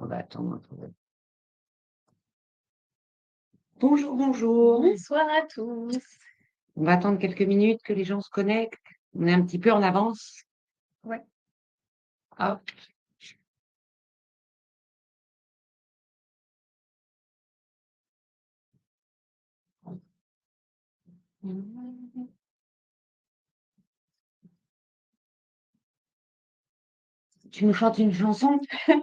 On va attendre un peu. Bonjour, bonjour. Bonsoir à tous. On va attendre quelques minutes que les gens se connectent. On est un petit peu en avance. Ouais. Hop. Tu nous chantes une chanson?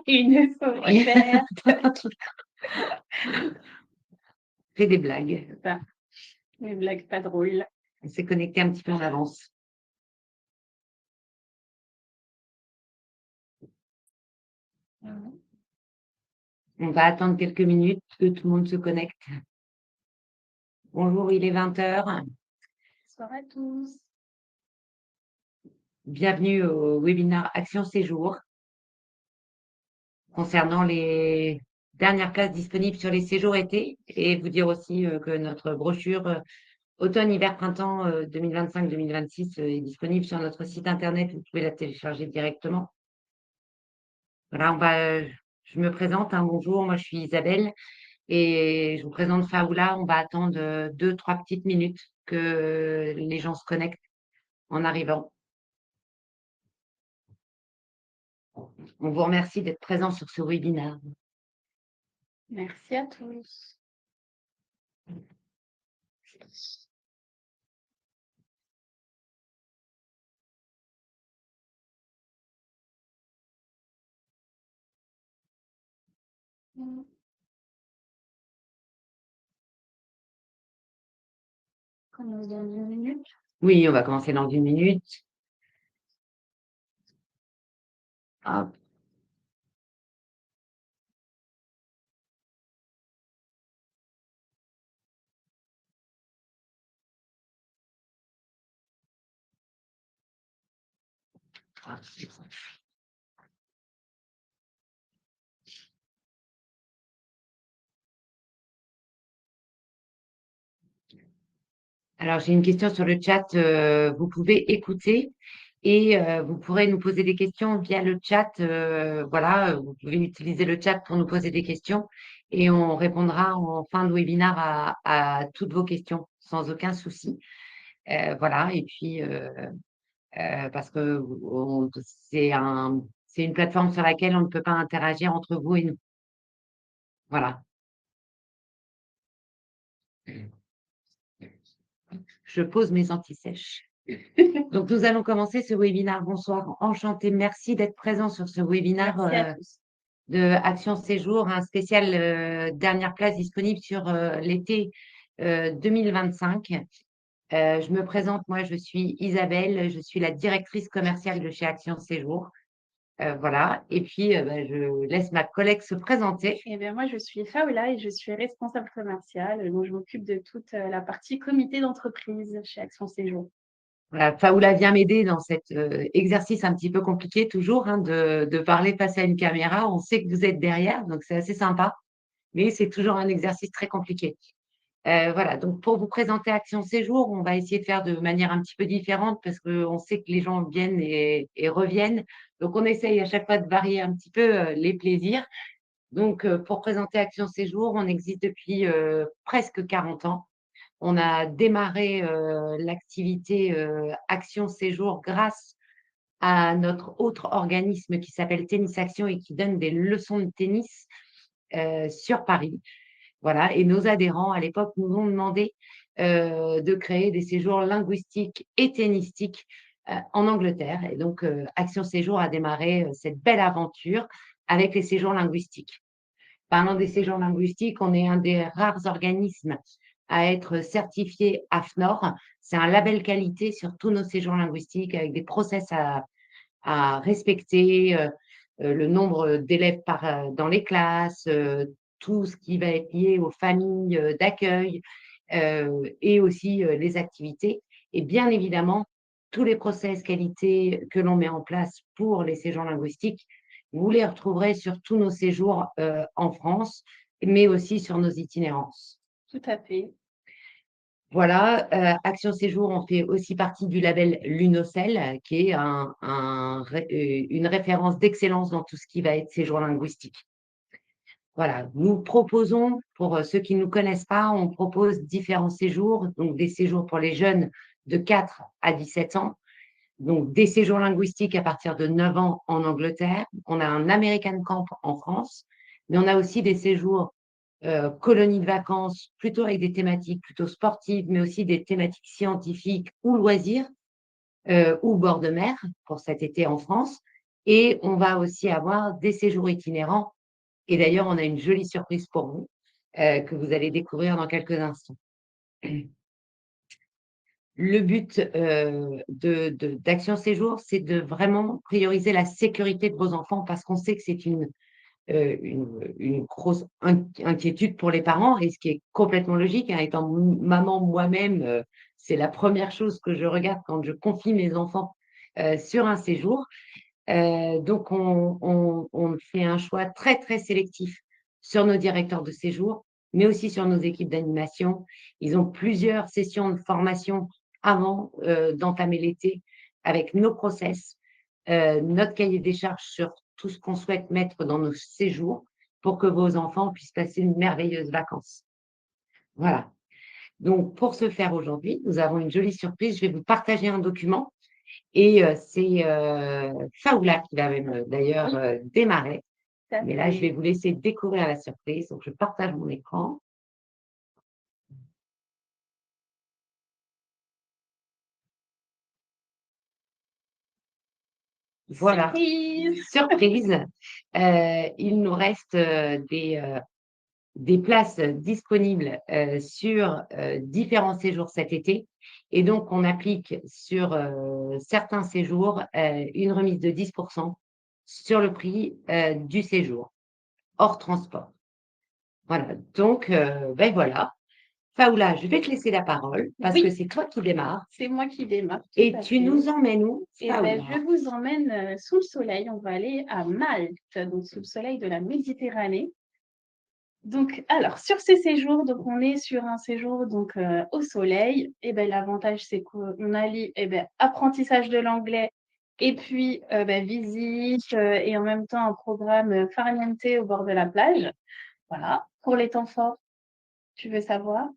Une forêt verte. Fais des blagues. C'est ça. Une blague pas drôle. On s'est connecté un petit peu en avance. On va attendre quelques minutes que tout le monde se connecte. Bonjour, il est 20h. Bonsoir à tous. Bienvenue au webinaire Action Séjour concernant les dernières places disponibles sur les séjours été, et vous dire aussi que notre brochure automne, hiver, printemps 2025-2026 est disponible sur notre site internet. Vous pouvez la télécharger directement. Voilà, je me présente, hein, bonjour, moi je suis Isabelle et je vous présente Faoula. On va attendre 2-3 petites minutes que les gens se connectent en arrivant. On vous remercie d'être présents sur ce webinaire. Merci à tous. Qu'on nous donne une minute. Oui, on va commencer dans 1 minute. Hop. Alors, j'ai une question sur le chat. Vous pouvez écouter et vous pourrez nous poser des questions via le chat. Voilà, vous pouvez utiliser le chat pour nous poser des questions et on répondra en fin de webinaire à toutes vos questions sans aucun souci. Voilà, et puis parce que c'est une plateforme sur laquelle on ne peut pas interagir entre vous et nous. Voilà. Je pose mes antisèches. Donc, nous allons commencer ce webinaire. Bonsoir, enchantée. Merci d'être présent sur ce webinaire Merci à tous. de Action Séjour, un spécial dernière place disponible sur l'été 2025. Je me présente, moi, je suis Isabelle, je suis la directrice commerciale de chez Action Séjour. Voilà, et puis je laisse ma collègue se présenter. Eh bien, moi, je suis Faoula et je suis responsable commerciale. Donc, je m'occupe de toute la partie comité d'entreprise chez Action Séjour. Voilà, Faoula vient m'aider dans cet exercice un petit peu compliqué toujours, hein, de parler face à une caméra. On sait que vous êtes derrière, donc c'est assez sympa, mais c'est toujours un exercice très compliqué. Voilà, donc pour vous présenter Action Séjour, on va essayer de faire de manière un petit peu différente parce qu'on sait que les gens viennent et reviennent. Donc, on essaye à chaque fois de varier un petit peu les plaisirs. Donc, pour présenter Action Séjour, on existe depuis presque 40 ans. On a démarré l'activité Action Séjour grâce à notre autre organisme qui s'appelle Tennis Action et qui donne des leçons de tennis sur Paris. Voilà, et nos adhérents, à l'époque, nous ont demandé de créer des séjours linguistiques et tennistiques en Angleterre. Et donc, Action Séjour a démarré cette belle aventure avec les séjours linguistiques. Parlant des séjours linguistiques, on est un des rares organismes à être certifié AFNOR. C'est un label qualité sur tous nos séjours linguistiques avec des process à respecter, le nombre d'élèves dans les classes, tout ce qui va être lié aux familles d'accueil et aussi les activités. Et bien évidemment, tous les process qualité que l'on met en place pour les séjours linguistiques, vous les retrouverez sur tous nos séjours en France, mais aussi sur nos itinérances. Tout à fait. Voilà, Action Séjour, on fait aussi partie du label l'UNOCEL, qui est une référence d'excellence dans tout ce qui va être séjour linguistique. Voilà, nous proposons, pour ceux qui ne nous connaissent pas, on propose différents séjours, donc des séjours pour les jeunes de 4 à 17 ans, donc des séjours linguistiques à partir de 9 ans en Angleterre. On a un American Camp en France, mais on a aussi des séjours colonies de vacances, plutôt avec des thématiques plutôt sportives, mais aussi des thématiques scientifiques ou loisirs, ou bord de mer pour cet été en France. Et on va aussi avoir des séjours itinérants. Et d'ailleurs, on a une jolie surprise pour vous, que vous allez découvrir dans quelques instants. Le but d'Action Séjour, c'est de vraiment prioriser la sécurité de vos enfants parce qu'on sait que c'est une grosse inquiétude pour les parents et ce qui est complètement logique. Hein, étant maman moi-même, c'est la première chose que je regarde quand je confie mes enfants sur un séjour. Donc, on fait un choix très, très sélectif sur nos directeurs de séjour, mais aussi sur nos équipes d'animation. Ils ont plusieurs sessions de formation avant d'entamer l'été avec nos process, notre cahier des charges sur tout ce qu'on souhaite mettre dans nos séjours pour que vos enfants puissent passer une merveilleuse vacances. Voilà. Donc, pour ce faire aujourd'hui, nous avons une jolie surprise. Je vais vous partager un document et c'est Faoula qui va même d'ailleurs démarrer. Tout à Mais là, je vais fait. vous laisser découvrir la surprise. Donc, je partage mon écran. Voilà, Surprise! surprise. Il nous reste des places disponibles sur différents séjours cet été. Et donc, on applique sur certains séjours une remise de 10% sur le prix du séjour, hors transport. Voilà, donc, ben voilà. Faoula, je vais te laisser la parole parce que Oui, c'est toi qui démarres c'est moi qui démarre, tout et à tu fait. nous emmènes où, Et ben, je Faoula? vous emmène sous le soleil. On va aller à Malte, donc sous le soleil de la Méditerranée. Donc, alors, sur ces séjours, donc on est sur un séjour donc au soleil. Et ben, l'avantage, c'est qu'on allie apprentissage de l'anglais et puis visite et en même temps un programme farniente au bord de la plage. Voilà. Pour les temps forts, tu veux savoir?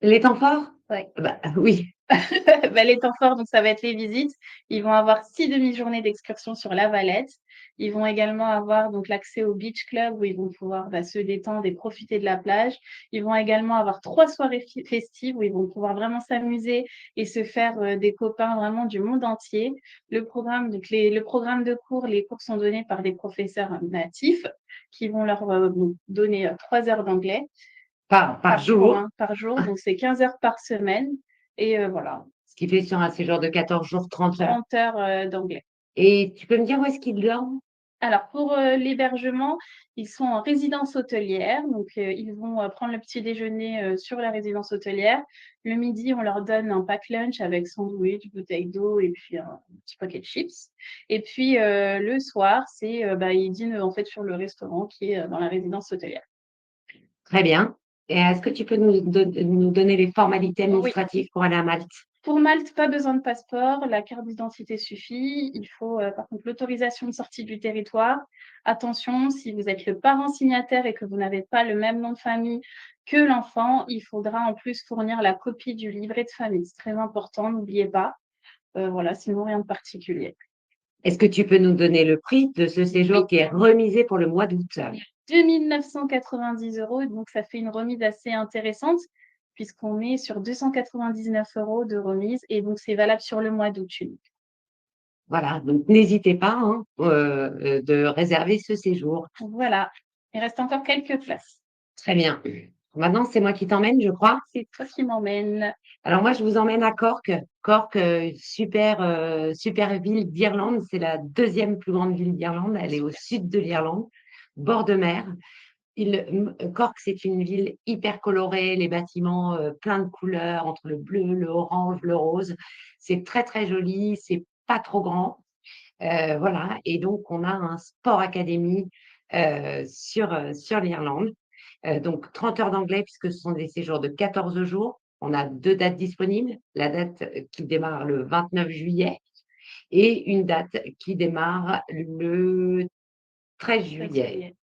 Les temps forts? Ouais. Bah, oui. Bah, les temps forts, donc ça va être les visites. Ils vont avoir 6 demi-journées d'excursion sur la Valette. Ils vont également avoir donc l'accès au beach club où ils vont pouvoir se détendre et profiter de la plage. Ils vont également avoir 3 soirées festives où ils vont pouvoir vraiment s'amuser et se faire des copains vraiment du monde entier. Le programme, donc le programme de cours, les cours sont donnés par des professeurs natifs qui vont leur donner 3 heures d'anglais Par par jour, jour, hein, par jour. Donc c'est 15 heures par semaine. Et voilà, ce qui fait sur un séjour de 14 jours, 30 heures. 30 heures d'anglais. Et tu peux me dire où est-ce qu'ils dorment? Alors, pour l'hébergement, ils sont en résidence hôtelière. Donc, ils vont prendre le petit déjeuner sur la résidence hôtelière. Le midi, on leur donne un pack lunch avec sandwich, bouteille d'eau et puis un petit paquet de chips. Et puis, le soir, ils dînent en fait sur le restaurant qui est dans la résidence hôtelière. Très bien. Et est-ce que tu peux nous donner les formalités Oui. administratives pour aller à Malte? Pour Malte, pas besoin de passeport, la carte d'identité suffit. Il faut par contre l'autorisation de sortie du territoire. Attention, si vous êtes le parent signataire et que vous n'avez pas le même nom de famille que l'enfant, il faudra en plus fournir la copie du livret de famille. C'est très important, n'oubliez pas. Voilà, sinon rien de particulier. Est-ce que tu peux nous donner le prix de ce séjour Oui, qui est remisé pour le mois d'août? 2 990 €, donc ça fait une remise assez intéressante puisqu'on est sur 299 € de remise et donc c'est valable sur le mois d'août unique. Voilà, donc n'hésitez pas hein, de réserver ce séjour. Voilà, il reste encore quelques places. Très bien. Maintenant, c'est moi qui t'emmène, je crois. C'est toi qui m'emmènes. Alors moi, je vous emmène à Cork. Cork, super ville d'Irlande. C'est la deuxième plus grande ville d'Irlande. Elle est au Super. sud de l'Irlande, bord de mer. Cork, c'est une ville hyper colorée, les bâtiments plein de couleurs entre le bleu, le orange, le rose. C'est très très joli, c'est pas trop grand. Voilà, et donc on a un sport académie sur l'Irlande. Donc 30 heures d'anglais puisque ce sont des séjours de 14 jours. On a 2 dates disponibles, la date qui démarre le 29 juillet et une date qui démarre le 13 13 juillet. juillet.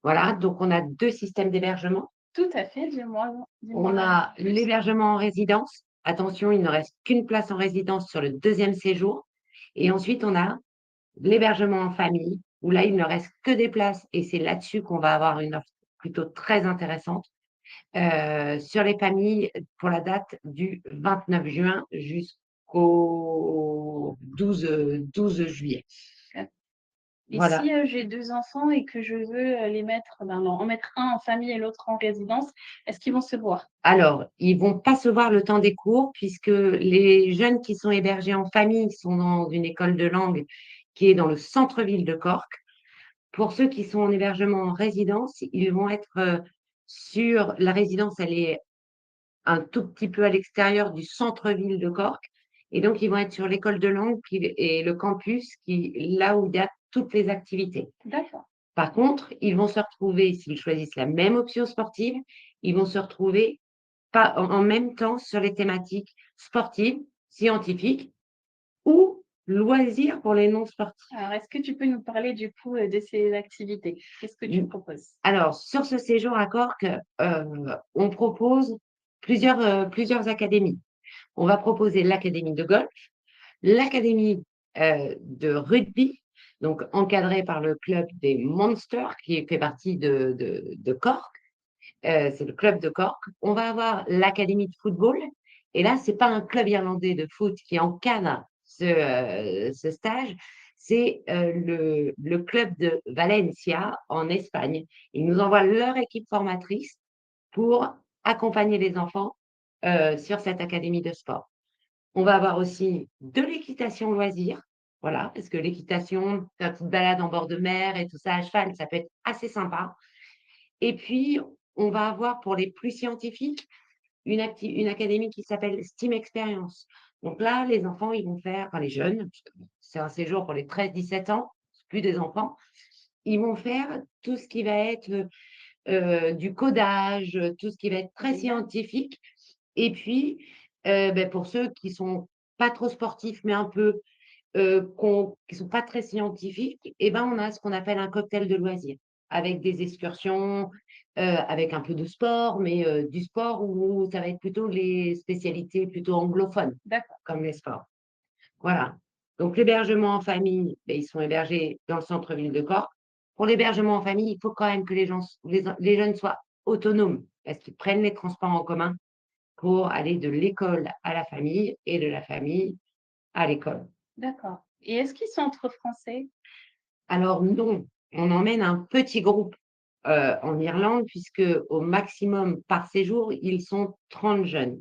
Voilà, donc on a 2 systèmes d'hébergement. Tout à fait, dis-moi On a plus. l'hébergement en résidence. Attention, il ne reste qu'une place en résidence sur le deuxième séjour. Et ensuite, on a l'hébergement en famille, où là, il ne reste que des places et c'est là-dessus qu'on va avoir une offre plutôt très intéressante, sur les familles pour la date du 29 juin jusqu'au 12 juillet. Et si, Voilà. j'ai 2 enfants et que je veux, les mettre, ben, en mettre un en famille et l'autre en résidence, est-ce qu'ils vont se voir? Alors, ils vont pas se voir le temps des cours puisque les jeunes qui sont hébergés en famille sont dans une école de langue qui est dans le centre-ville de Cork. Pour ceux qui sont en hébergement en résidence, ils vont être, sur la résidence, elle est un tout petit peu à l'extérieur du centre-ville de Cork et donc ils vont être sur l'école de langue qui et le campus là où il y a toutes les activités. D'accord, Par contre, ils vont se retrouver, s'ils choisissent la même option sportive, ils vont se retrouver pas en même temps sur les thématiques sportives, scientifiques ou loisirs pour les non sportifs. alors est-ce que tu peux nous parler du coup, de ces activités? Qu'est-ce que tu Mmh, proposes? alors sur ce séjour à Cork, on propose plusieurs académies. On va proposer l'académie de golf, l'académie, de rugby, donc encadrée par le club des Monsters qui fait partie de Cork. C'est le club de Cork. On va avoir l'académie de football et là, c'est pas un club irlandais de foot qui encadre ce stage, c'est, le club de Valencia en Espagne. Ils nous envoient leur équipe formatrice pour accompagner les enfants, sur cette académie de sport. On va avoir aussi de l'équitation loisir, voilà, parce que l'équitation, faire une petite balade en bord de mer et tout ça à cheval, ça peut être assez sympa. Et puis, on va avoir pour les plus scientifiques une académie qui s'appelle STEAM Experience. Donc là, les enfants, ils vont faire, enfin les jeunes, parce que c'est un séjour pour les 13-17 ans, c'est plus des enfants, ils vont faire tout ce qui va être du codage, tout ce qui va être très Génial, scientifique. Et puis, pour ceux qui sont pas trop sportifs, mais un peu qui sont pas très scientifiques, et ben, on a ce qu'on appelle un cocktail de loisirs, avec des excursions, avec un peu de sport, mais du sport où ça va être plutôt les spécialités plutôt anglophones, d'accord, comme les sports. Voilà. Donc l'hébergement en famille, beh, ils sont hébergés dans le centre-ville de Cork. Pour l'hébergement en famille, il faut quand même que les jeunes soient autonomes, parce qu'ils prennent les transports en commun pour aller de l'école à la famille et de la famille à l'école. d'accord. Et est-ce qu'ils sont entre Français? Alors non, on emmène un petit groupe, en Irlande puisque au maximum par séjour, ils sont 30 jeunes.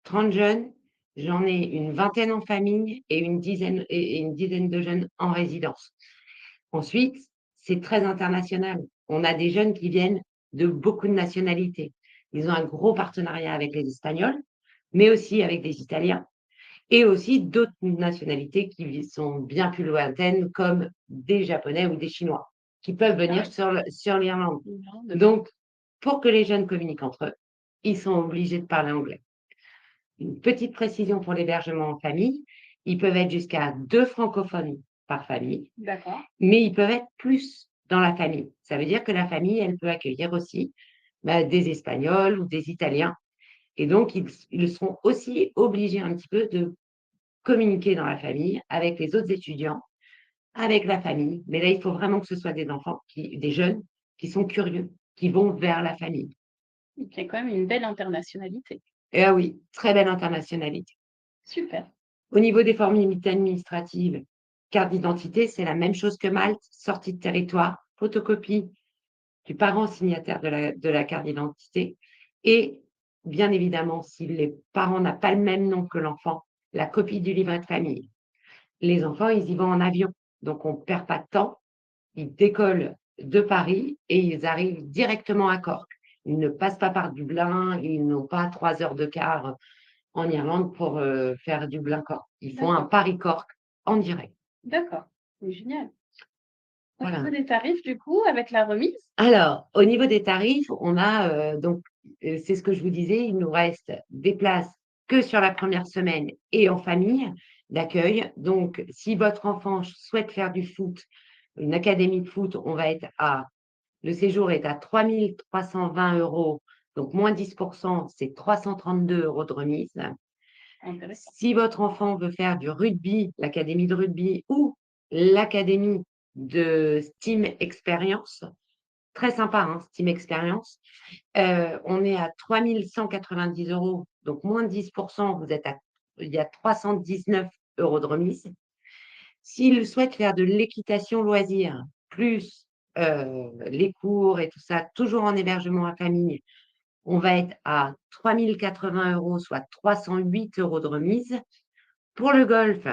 30 jeunes, j'en ai une vingtaine en famille et une dizaine de jeunes en résidence. Ensuite, c'est très international. On a des jeunes qui viennent de beaucoup de nationalités. Ils ont un gros partenariat avec les Espagnols, mais aussi avec des Italiens et aussi d'autres nationalités qui sont bien plus lointaines, comme des Japonais ou des Chinois, qui peuvent Ah venir oui, sur l'Irlande. Irlande. Donc, pour que les jeunes communiquent entre eux, ils sont obligés de parler anglais. Une petite précision pour l'hébergement en famille, ils peuvent être jusqu'à 2 francophones par famille, D'accord, mais ils peuvent être plus dans la famille. Ça veut dire que la famille, elle peut accueillir aussi, des Espagnols ou des Italiens et donc ils seront aussi obligés un petit peu de communiquer dans la famille, avec les autres étudiants, avec la famille. Mais là, il faut vraiment que ce soit des jeunes qui sont curieux, qui vont vers la famille. donc il y a quand même une belle internationalité. Et ah oui, très belle internationalité. Super, Au niveau des formalités administratives, carte d'identité, c'est la même chose que Malte, sortie de territoire, photocopie du parent signataire de la carte d'identité et bien évidemment, si les parents n'ont pas le même nom que l'enfant, la copie du livret de famille. Les enfants, ils y vont en avion, donc on ne perd pas de temps. Ils décollent de Paris et ils arrivent directement à Cork. Ils ne passent pas par Dublin, ils n'ont pas 3 heures de car en Irlande pour, faire Dublin-Cork. Ils font un d'accord, Paris-Cork en direct. d'accord, c'est génial. Au niveau Voilà. des tarifs du coup, avec la remise? Alors, au niveau des tarifs, on a, c'est ce que je vous disais, il nous reste des places que sur la première semaine et en famille d'accueil. Donc si votre enfant souhaite faire du foot, une académie de foot, on va être à Le séjour est à 3 320 €, donc moins 10%, c'est 332 € de remise. Intéressant. Si votre enfant veut faire du rugby, l'académie de rugby ou l'académie de Steam Experience, très sympa, hein, Steam Experience, on est à 3 190 €, donc moins 10%, il y a 319 € de remise. S'il souhaite faire de l'équitation loisir, plus, les cours et tout ça, toujours en hébergement à famille, on va être à 3 080 €, soit 308 € de remise. Pour le golf,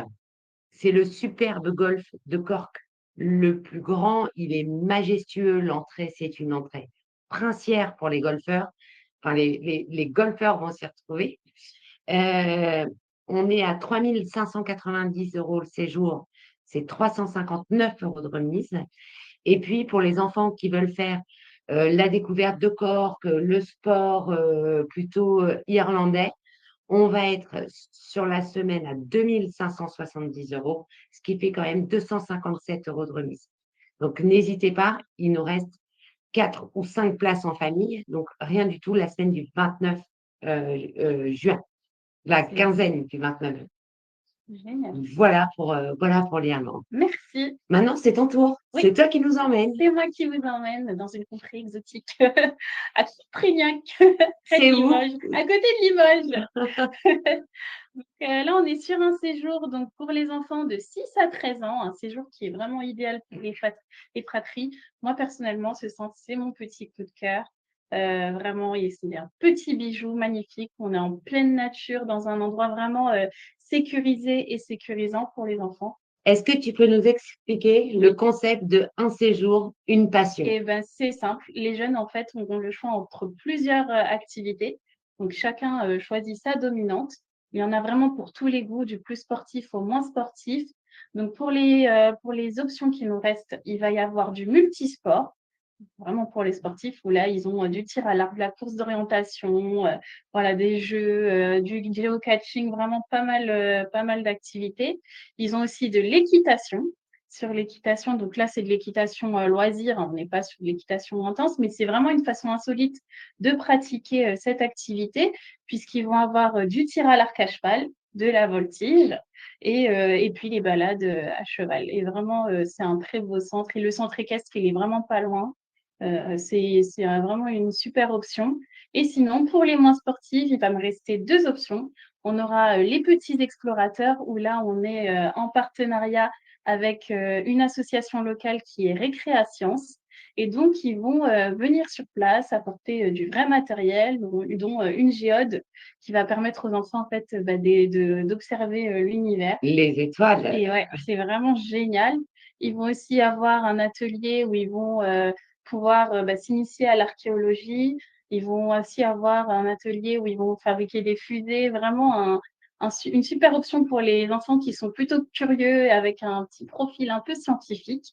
c'est le superbe golf de Cork, le plus grand, il est majestueux, l'entrée, c'est une entrée princière pour les golfeurs, enfin les golfeurs vont s'y retrouver. Heu, on est à 3 590 € le séjour, c'est 359 € de remise. Et puis pour les enfants qui veulent faire, la découverte de Cork, le sport, plutôt, irlandais, on va être sur la semaine à 2 570 €, ce qui fait quand même 257 € de remise. Donc n'hésitez pas, il nous reste 4 ou 5 places en famille, donc rien du tout la semaine du 29, juin, la C'est quinzaine du 29. génial. Voilà pour l'Irlande. Merci. Maintenant, c'est ton tour. Oui, C'est toi qui nous emmènes. c'est moi qui vous emmène dans une contrée exotique à Prignac, près de C'est où? Limoges, à côté de Limoges. Donc, là, on est sur un séjour donc pour les enfants de 6 à 13 ans, un séjour qui est vraiment idéal pour les fratries. Moi, personnellement, ce centre, c'est mon petit coup de cœur. Vraiment et c'est un petit bijou magnifique. On est en pleine nature, dans un endroit vraiment, sécurisé et sécurisant pour les enfants. Est-ce que tu peux nous expliquer le Oui. concept de un séjour, une passion? Et ben, c'est simple. Les jeunes, en fait, auront le choix entre plusieurs, activités. Donc chacun, choisit sa dominante. Il y en a vraiment pour tous les goûts, du plus sportif au moins sportif. Donc pour les options qui nous restent, il va y avoir du multisport, vraiment pour les sportifs où là, ils ont, du tir à l'arc, de la course d'orientation, voilà, des jeux, du géocaching, vraiment pas mal d'activités. Ils ont aussi de l'équitation. Sur l'équitation, donc là, c'est de l'équitation, loisir, hein, on n'est pas sur de l'équitation intense, mais c'est vraiment une façon insolite de pratiquer, cette activité puisqu'ils vont avoir, du tir à l'arc à cheval, de la voltige et puis les balades, à cheval et vraiment, c'est un très beau centre et le centre équestre, il est vraiment pas loin. C'est vraiment une super option et sinon pour les moins sportifs, il va me rester 2 options. On aura, les petits explorateurs où là on est, en partenariat avec, une association locale qui est Récréascience et donc ils vont, venir sur place apporter, du vrai matériel dont, une géode qui va permettre aux enfants en fait, bah, d'observer, l'univers. Les étoiles. Et ouais, c'est vraiment génial. Ils vont aussi avoir un atelier où ils vont, pouvoir, bah, s'initier à l'archéologie. Ils vont aussi avoir un atelier où ils vont fabriquer des fusées, vraiment une super option pour les enfants qui sont plutôt curieux et avec un petit profil un peu scientifique.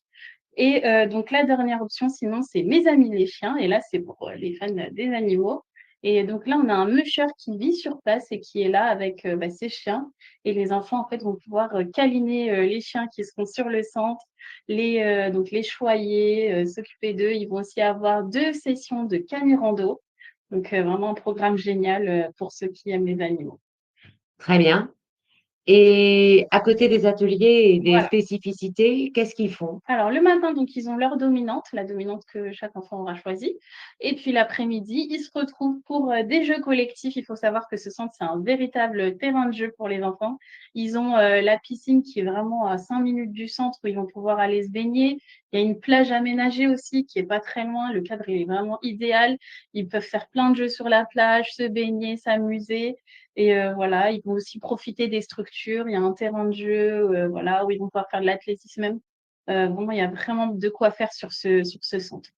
Et donc la dernière option sinon, c'est Mes amis les chiens et là, c'est pour, les fans des animaux et donc là, on a un musher qui vit sur place et qui est là avec, bah, ses chiens et les enfants, en fait, vont pouvoir, câliner, les chiens qui seront sur le centre, donc les choyer, s'occuper d'eux. Ils vont aussi avoir 2 sessions de cani-rando, donc vraiment un programme génial, pour ceux qui aiment les animaux. Très bien. Et à côté des ateliers et des Voilà. spécificités, qu'est-ce qu'ils font? Alors le matin, donc ils ont leur dominante, la dominante que chaque enfant aura choisie et puis l'après-midi, ils se retrouvent pour, des jeux collectifs. Il faut savoir que ce centre, c'est un véritable terrain de jeu pour les enfants. Ils ont, la piscine qui est vraiment à 5 minutes du centre où ils vont pouvoir aller se baigner. Il y a une plage aménagée aussi qui est pas très loin. Le cadre, il est vraiment idéal. Ils peuvent faire plein de jeux sur la plage, se baigner, s'amuser et voilà, ils vont aussi profiter des structures. Il y a un terrain de jeu, voilà, où ils vont pouvoir faire de l'athlétisme. Vraiment, il y a vraiment de quoi faire sur ce centre.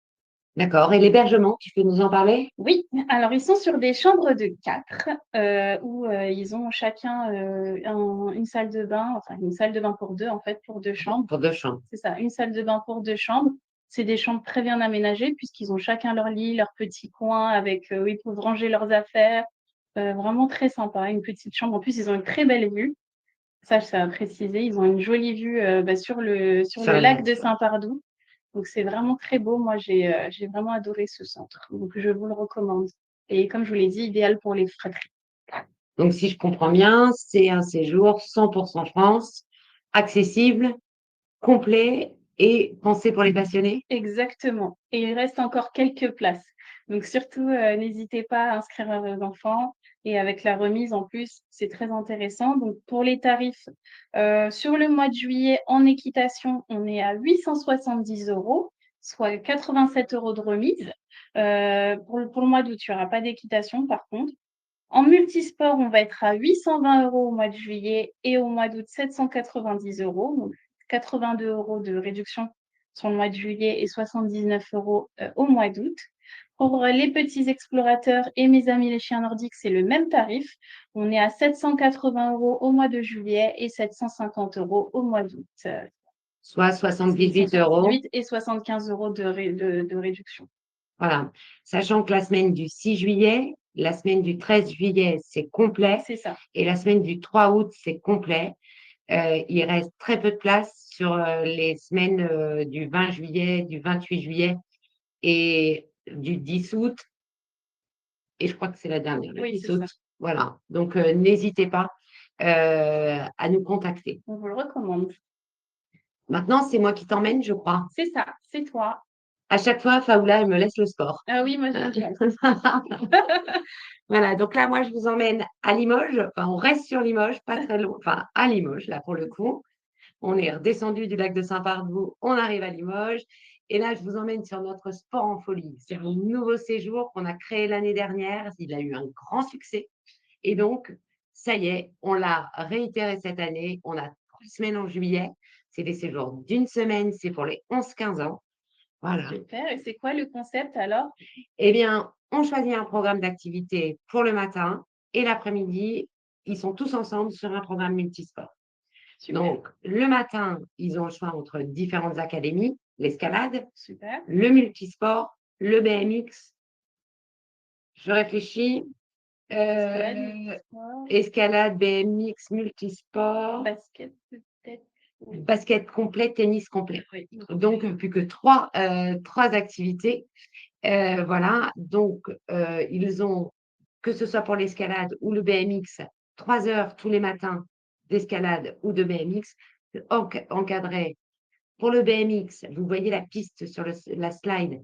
D'accord. Et l'hébergement, tu peux nous en parler? Oui, alors ils sont sur des chambres de 4 où, ils ont chacun, une salle de bain, enfin une salle de bain pour 2 en fait, pour 2 chambres. Pour 2 chambres. C'est ça, une salle de bain pour 2 chambres. C'est des chambres très bien aménagées puisqu'ils ont chacun leur lit, leur petit coin avec, où ils peuvent ranger leurs affaires. Vraiment très sympa, une petite chambre. En plus, ils ont une très belle vue. Ça à préciser. Ils ont une jolie vue, bah, sur le Sur lac la de Saint-Pardoux. Donc c'est vraiment très beau. Moi, j'ai vraiment adoré ce centre. Donc je vous le recommande. Et comme je vous l'ai dit, idéal pour les fratries. Donc, si je comprends bien, c'est un séjour 100% France, accessible, complet et pensé pour les passionnés. Exactement. Et il reste encore quelques places. Donc surtout, n'hésitez pas à inscrire vos enfants et avec la remise en plus, c'est très intéressant. Donc pour les tarifs, sur le mois de juillet en équitation, on est à 870 €, soit 87 € de remise. Pour le mois d'août, il y aura pas d'équitation par contre. En multisport, on va être à 820 € au mois de juillet et au mois d'août 790 €, donc 82 € de réduction sur le mois de juillet et 79 € au mois d'août. Pour les petits explorateurs et mes amis les chiens nordiques, c'est le même tarif. On est à 780 € au mois de juillet et 750 € au mois d'août. Soit 78 € 8 et 75 € de réduction. Voilà. Sachant que la semaine du 6 juillet, la semaine du 13 juillet, c'est complet. C'est ça. Et la semaine du 3 août, c'est complet. Il reste très peu de place sur les semaines du 20 juillet, du 28 juillet et du 10 août. Et je crois que c'est la dernière, le Oui, 10 c'est ça. août. Voilà. Donc, n'hésitez pas à nous contacter. On vous le recommande. Maintenant, c'est moi qui t'emmène, je crois. C'est ça, c'est toi. À chaque fois, Faoula, elle me laisse le sport. Ah oui, moi j'aime bien. Voilà, donc là, moi, je vous emmène à Limoges. Enfin, on reste sur Limoges, pas très loin. Enfin, à Limoges, là, pour le coup. On est redescendu du lac de Saint-Pardoux, on arrive à Limoges. Et là, je vous emmène sur notre sport en folie. C'est un nouveau séjour qu'on a créé l'année dernière. Il a eu un grand succès. Et donc, ça y est, on l'a réitéré cette année. On a 3 semaines en juillet. C'est des séjours d'une semaine. C'est pour les 11-15 ans. Voilà. Super. Et c'est quoi le concept alors? Eh bien, on choisit un programme d'activité pour le matin et l'après-midi, ils sont tous ensemble sur un programme multisport. Super, Donc, le matin, ils ont le choix entre différentes académies, l'escalade, super. le multisport, le BMX. Je réfléchis. Escalade, Euh, sport, escalade, BMX, multisport, basket peut-être. Oui. basket complet, tennis complet. Oui. Donc, plus que trois activités. Voilà, donc ils ont, que ce soit pour l'escalade ou le BMX, 3 heures tous les matins d'escalade ou de BMX, encadrées. Pour le BMX, vous voyez la piste sur la slide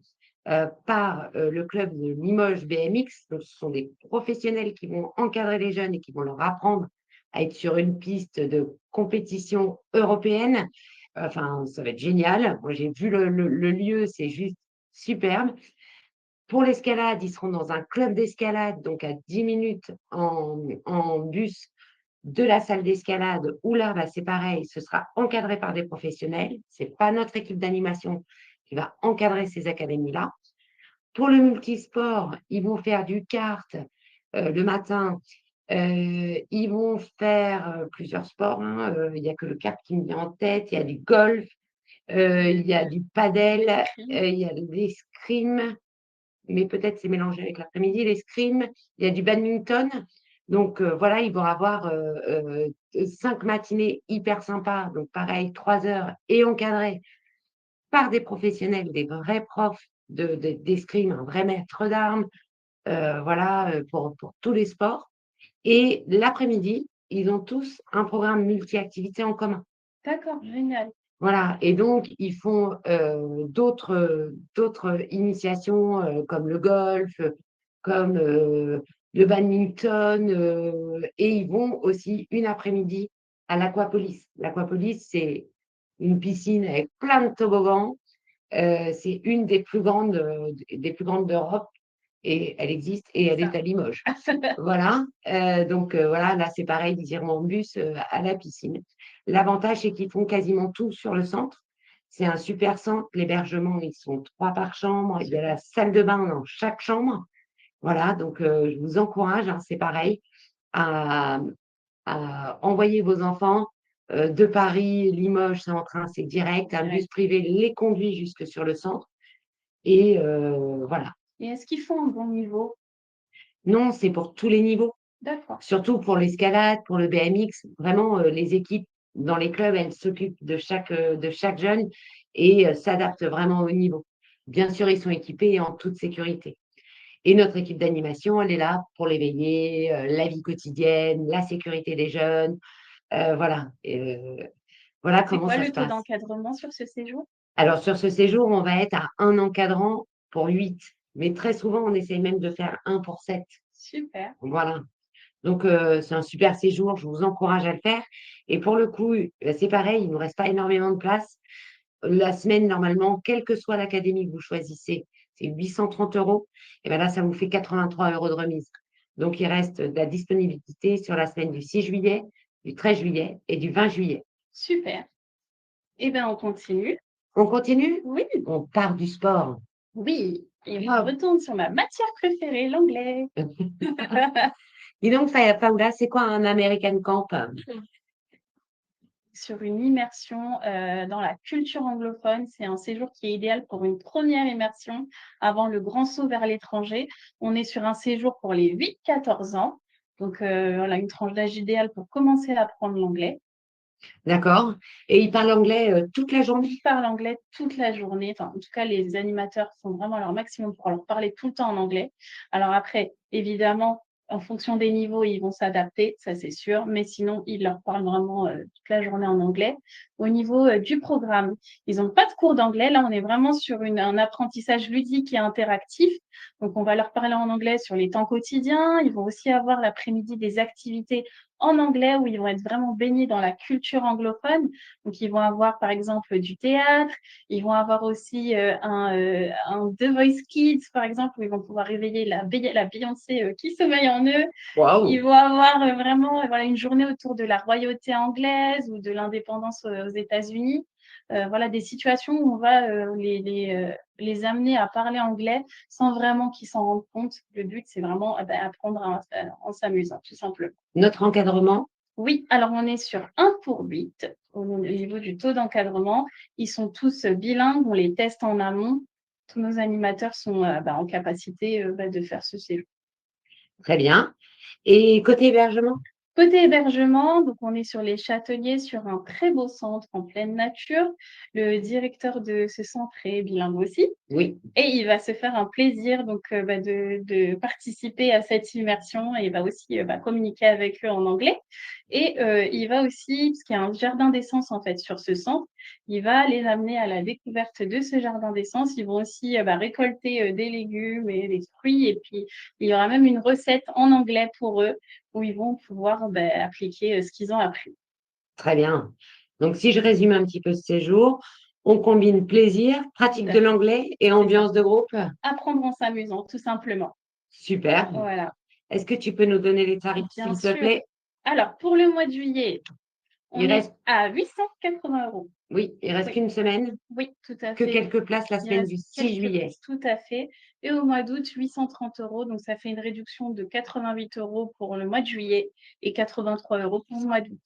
par le club de Limoges BMX. Donc, ce sont des professionnels qui vont encadrer les jeunes et qui vont leur apprendre à être sur une piste de compétition européenne. Enfin, ça va être génial. Moi, j'ai vu le lieu, c'est juste superbe. Pour l'escalade, ils seront dans un club d'escalade, donc à 10 minutes en bus de la salle d'escalade, où là, bah, c'est pareil, ce sera encadré par des professionnels. Ce n'est pas notre équipe d'animation qui va encadrer ces académies-là. Pour le multisport, ils vont faire du kart le matin. Ils vont faire plusieurs sports, hein. Il n'y a que le kart qui me vient en tête. Il y a du golf, il y a du padel, L'escrime. il y a de l'escrime, mais peut-être c'est mélangé avec l'après-midi, l'escrime, il y a du badminton. Donc voilà, ils vont avoir 5 matinées hyper sympas. Donc pareil, 3 heures et encadrées par des professionnels, des vrais profs d'escrime, un vrai maître d'armes, voilà, pour tous les sports. Et l'après-midi, ils ont tous un programme multi-activités en commun. D'accord, génial. Voilà, et donc ils font d'autres initiations comme le golf, comme le badminton, et ils vont aussi une après-midi à l'Aquapolis. L'Aquapolis, c'est une piscine avec plein de toboggans. C'est une des plus grandes d'Europe et elle existe et elle est Ça. à Limoges. Voilà, donc voilà, là, c'est pareil, ils iront en bus à la piscine. L'avantage, c'est qu'ils font quasiment tout sur le centre. C'est un super centre. L'hébergement, ils sont 3 par chambre. Il y a la salle de bain dans chaque chambre. Voilà, donc je vous encourage, hein, c'est pareil, à, à envoyer vos enfants de Paris, Limoges, c'est en train, c'est direct. Un bus Direct. privé les conduit jusque sur le centre. Et voilà. Et est-ce qu'ils font un bon niveau? Non, c'est pour tous les niveaux. D'accord. Surtout pour l'escalade, pour le BMX, vraiment, les équipes dans les clubs, elles s'occupent de chaque jeune et s'adaptent vraiment au niveau. Bien sûr, ils sont équipés en toute sécurité. Et notre équipe d'animation, elle est là pour l'éveiller, la vie quotidienne, la sécurité des jeunes, voilà. Voilà C'est comment quoi ça le se taux passe. d'encadrement sur ce séjour? Alors sur ce séjour, on va être à un encadrant pour 8, mais très souvent, on essaye même de faire un pour 7. Super, Voilà. Donc c'est un super séjour, je vous encourage à le faire. Et pour le coup, c'est pareil, il ne nous reste pas énormément de place. La semaine, normalement, quelle que soit l'académie que vous choisissez, c'est 830 €. Et bien là, ça vous fait 83 € de remise. Donc, il reste de la disponibilité sur la semaine du 6 juillet, du 13 juillet et du 20 juillet. super. Eh ben, on continue. On continue? Oui, On part du sport. oui, et on Hop. retourne sur ma matière préférée, l'anglais. Dis donc, Paola, c'est quoi un American Camp? Sur une immersion, dans la culture anglophone. C'est un séjour qui est idéal pour une première immersion avant le grand saut vers l'étranger. On est sur un séjour pour les 8-14 ans, donc voilà, une tranche d'âge idéale pour commencer à apprendre l'anglais. D'accord. Et il parle anglais toute la journée? Ils parlent anglais toute la journée. Enfin, en tout cas, les animateurs font vraiment leur maximum pour leur parler tout le temps en anglais. Alors après, évidemment, en fonction des niveaux, ils vont s'adapter, ça c'est sûr, mais sinon, ils leur parlent vraiment toute la journée en anglais. Au niveau du programme, ils n'ont pas de cours d'anglais. Là, on est vraiment sur un apprentissage ludique et interactif. Donc, on va leur parler en anglais sur les temps quotidiens. Ils vont aussi avoir l'après-midi des activités en anglais où ils vont être vraiment baignés dans la culture anglophone. Donc, ils vont avoir, par exemple, du théâtre. Ils vont avoir aussi un The Voice Kids, par exemple, où ils vont pouvoir réveiller la Beyoncé qui sommeille en eux. Ils Waouh! vont avoir vraiment voilà, une journée autour de la royauté anglaise ou de l'indépendance aux États-Unis. Voilà, des situations où on va les amener à parler anglais sans vraiment qu'ils s'en rendent compte. Le but, c'est vraiment apprendre en s'amusant, tout simplement. Notre encadrement? Oui, alors on est sur 1 pour 8 au niveau du taux d'encadrement. Ils sont tous bilingues, on les teste en amont. Tous nos animateurs sont en capacité de faire ce séjour. Très bien. Et côté hébergement? Côté hébergement, donc on est sur les Châteliers, sur un très beau centre en pleine nature. Le directeur de ce centre est bilingue aussi. Oui, Et il va se faire un plaisir donc de participer à cette immersion et il va aussi, communiquer avec eux en anglais et il va aussi parce qu'il y a un jardin d'essence en fait sur ce centre, il va les amener à la découverte de ce jardin d'essence. Ils vont aussi, récolter, des légumes et des fruits et puis il y aura même une recette en anglais pour eux où ils vont pouvoir, appliquer, ce qu'ils ont appris. très bien. Donc, si je résume un petit peu ce séjour, on combine plaisir, Tout pratique à de fait, l'anglais et c'est ça. ambiance de groupe. Apprendre en s'amusant tout simplement. Super. Voilà, Est-ce que tu peux nous donner les tarifs, bien s'il te sûr. plaît? Alors pour le mois de juillet, Il on est reste, à 880 €. oui, il reste Oui, qu'une semaine, oui, tout à que fait. quelques places la Il semaine reste du 6 quelques juillet. places, tout à fait. Et au mois d'août, 830 €, donc ça fait une réduction de 88 € pour le mois de juillet et 83 € pour le mois d'août.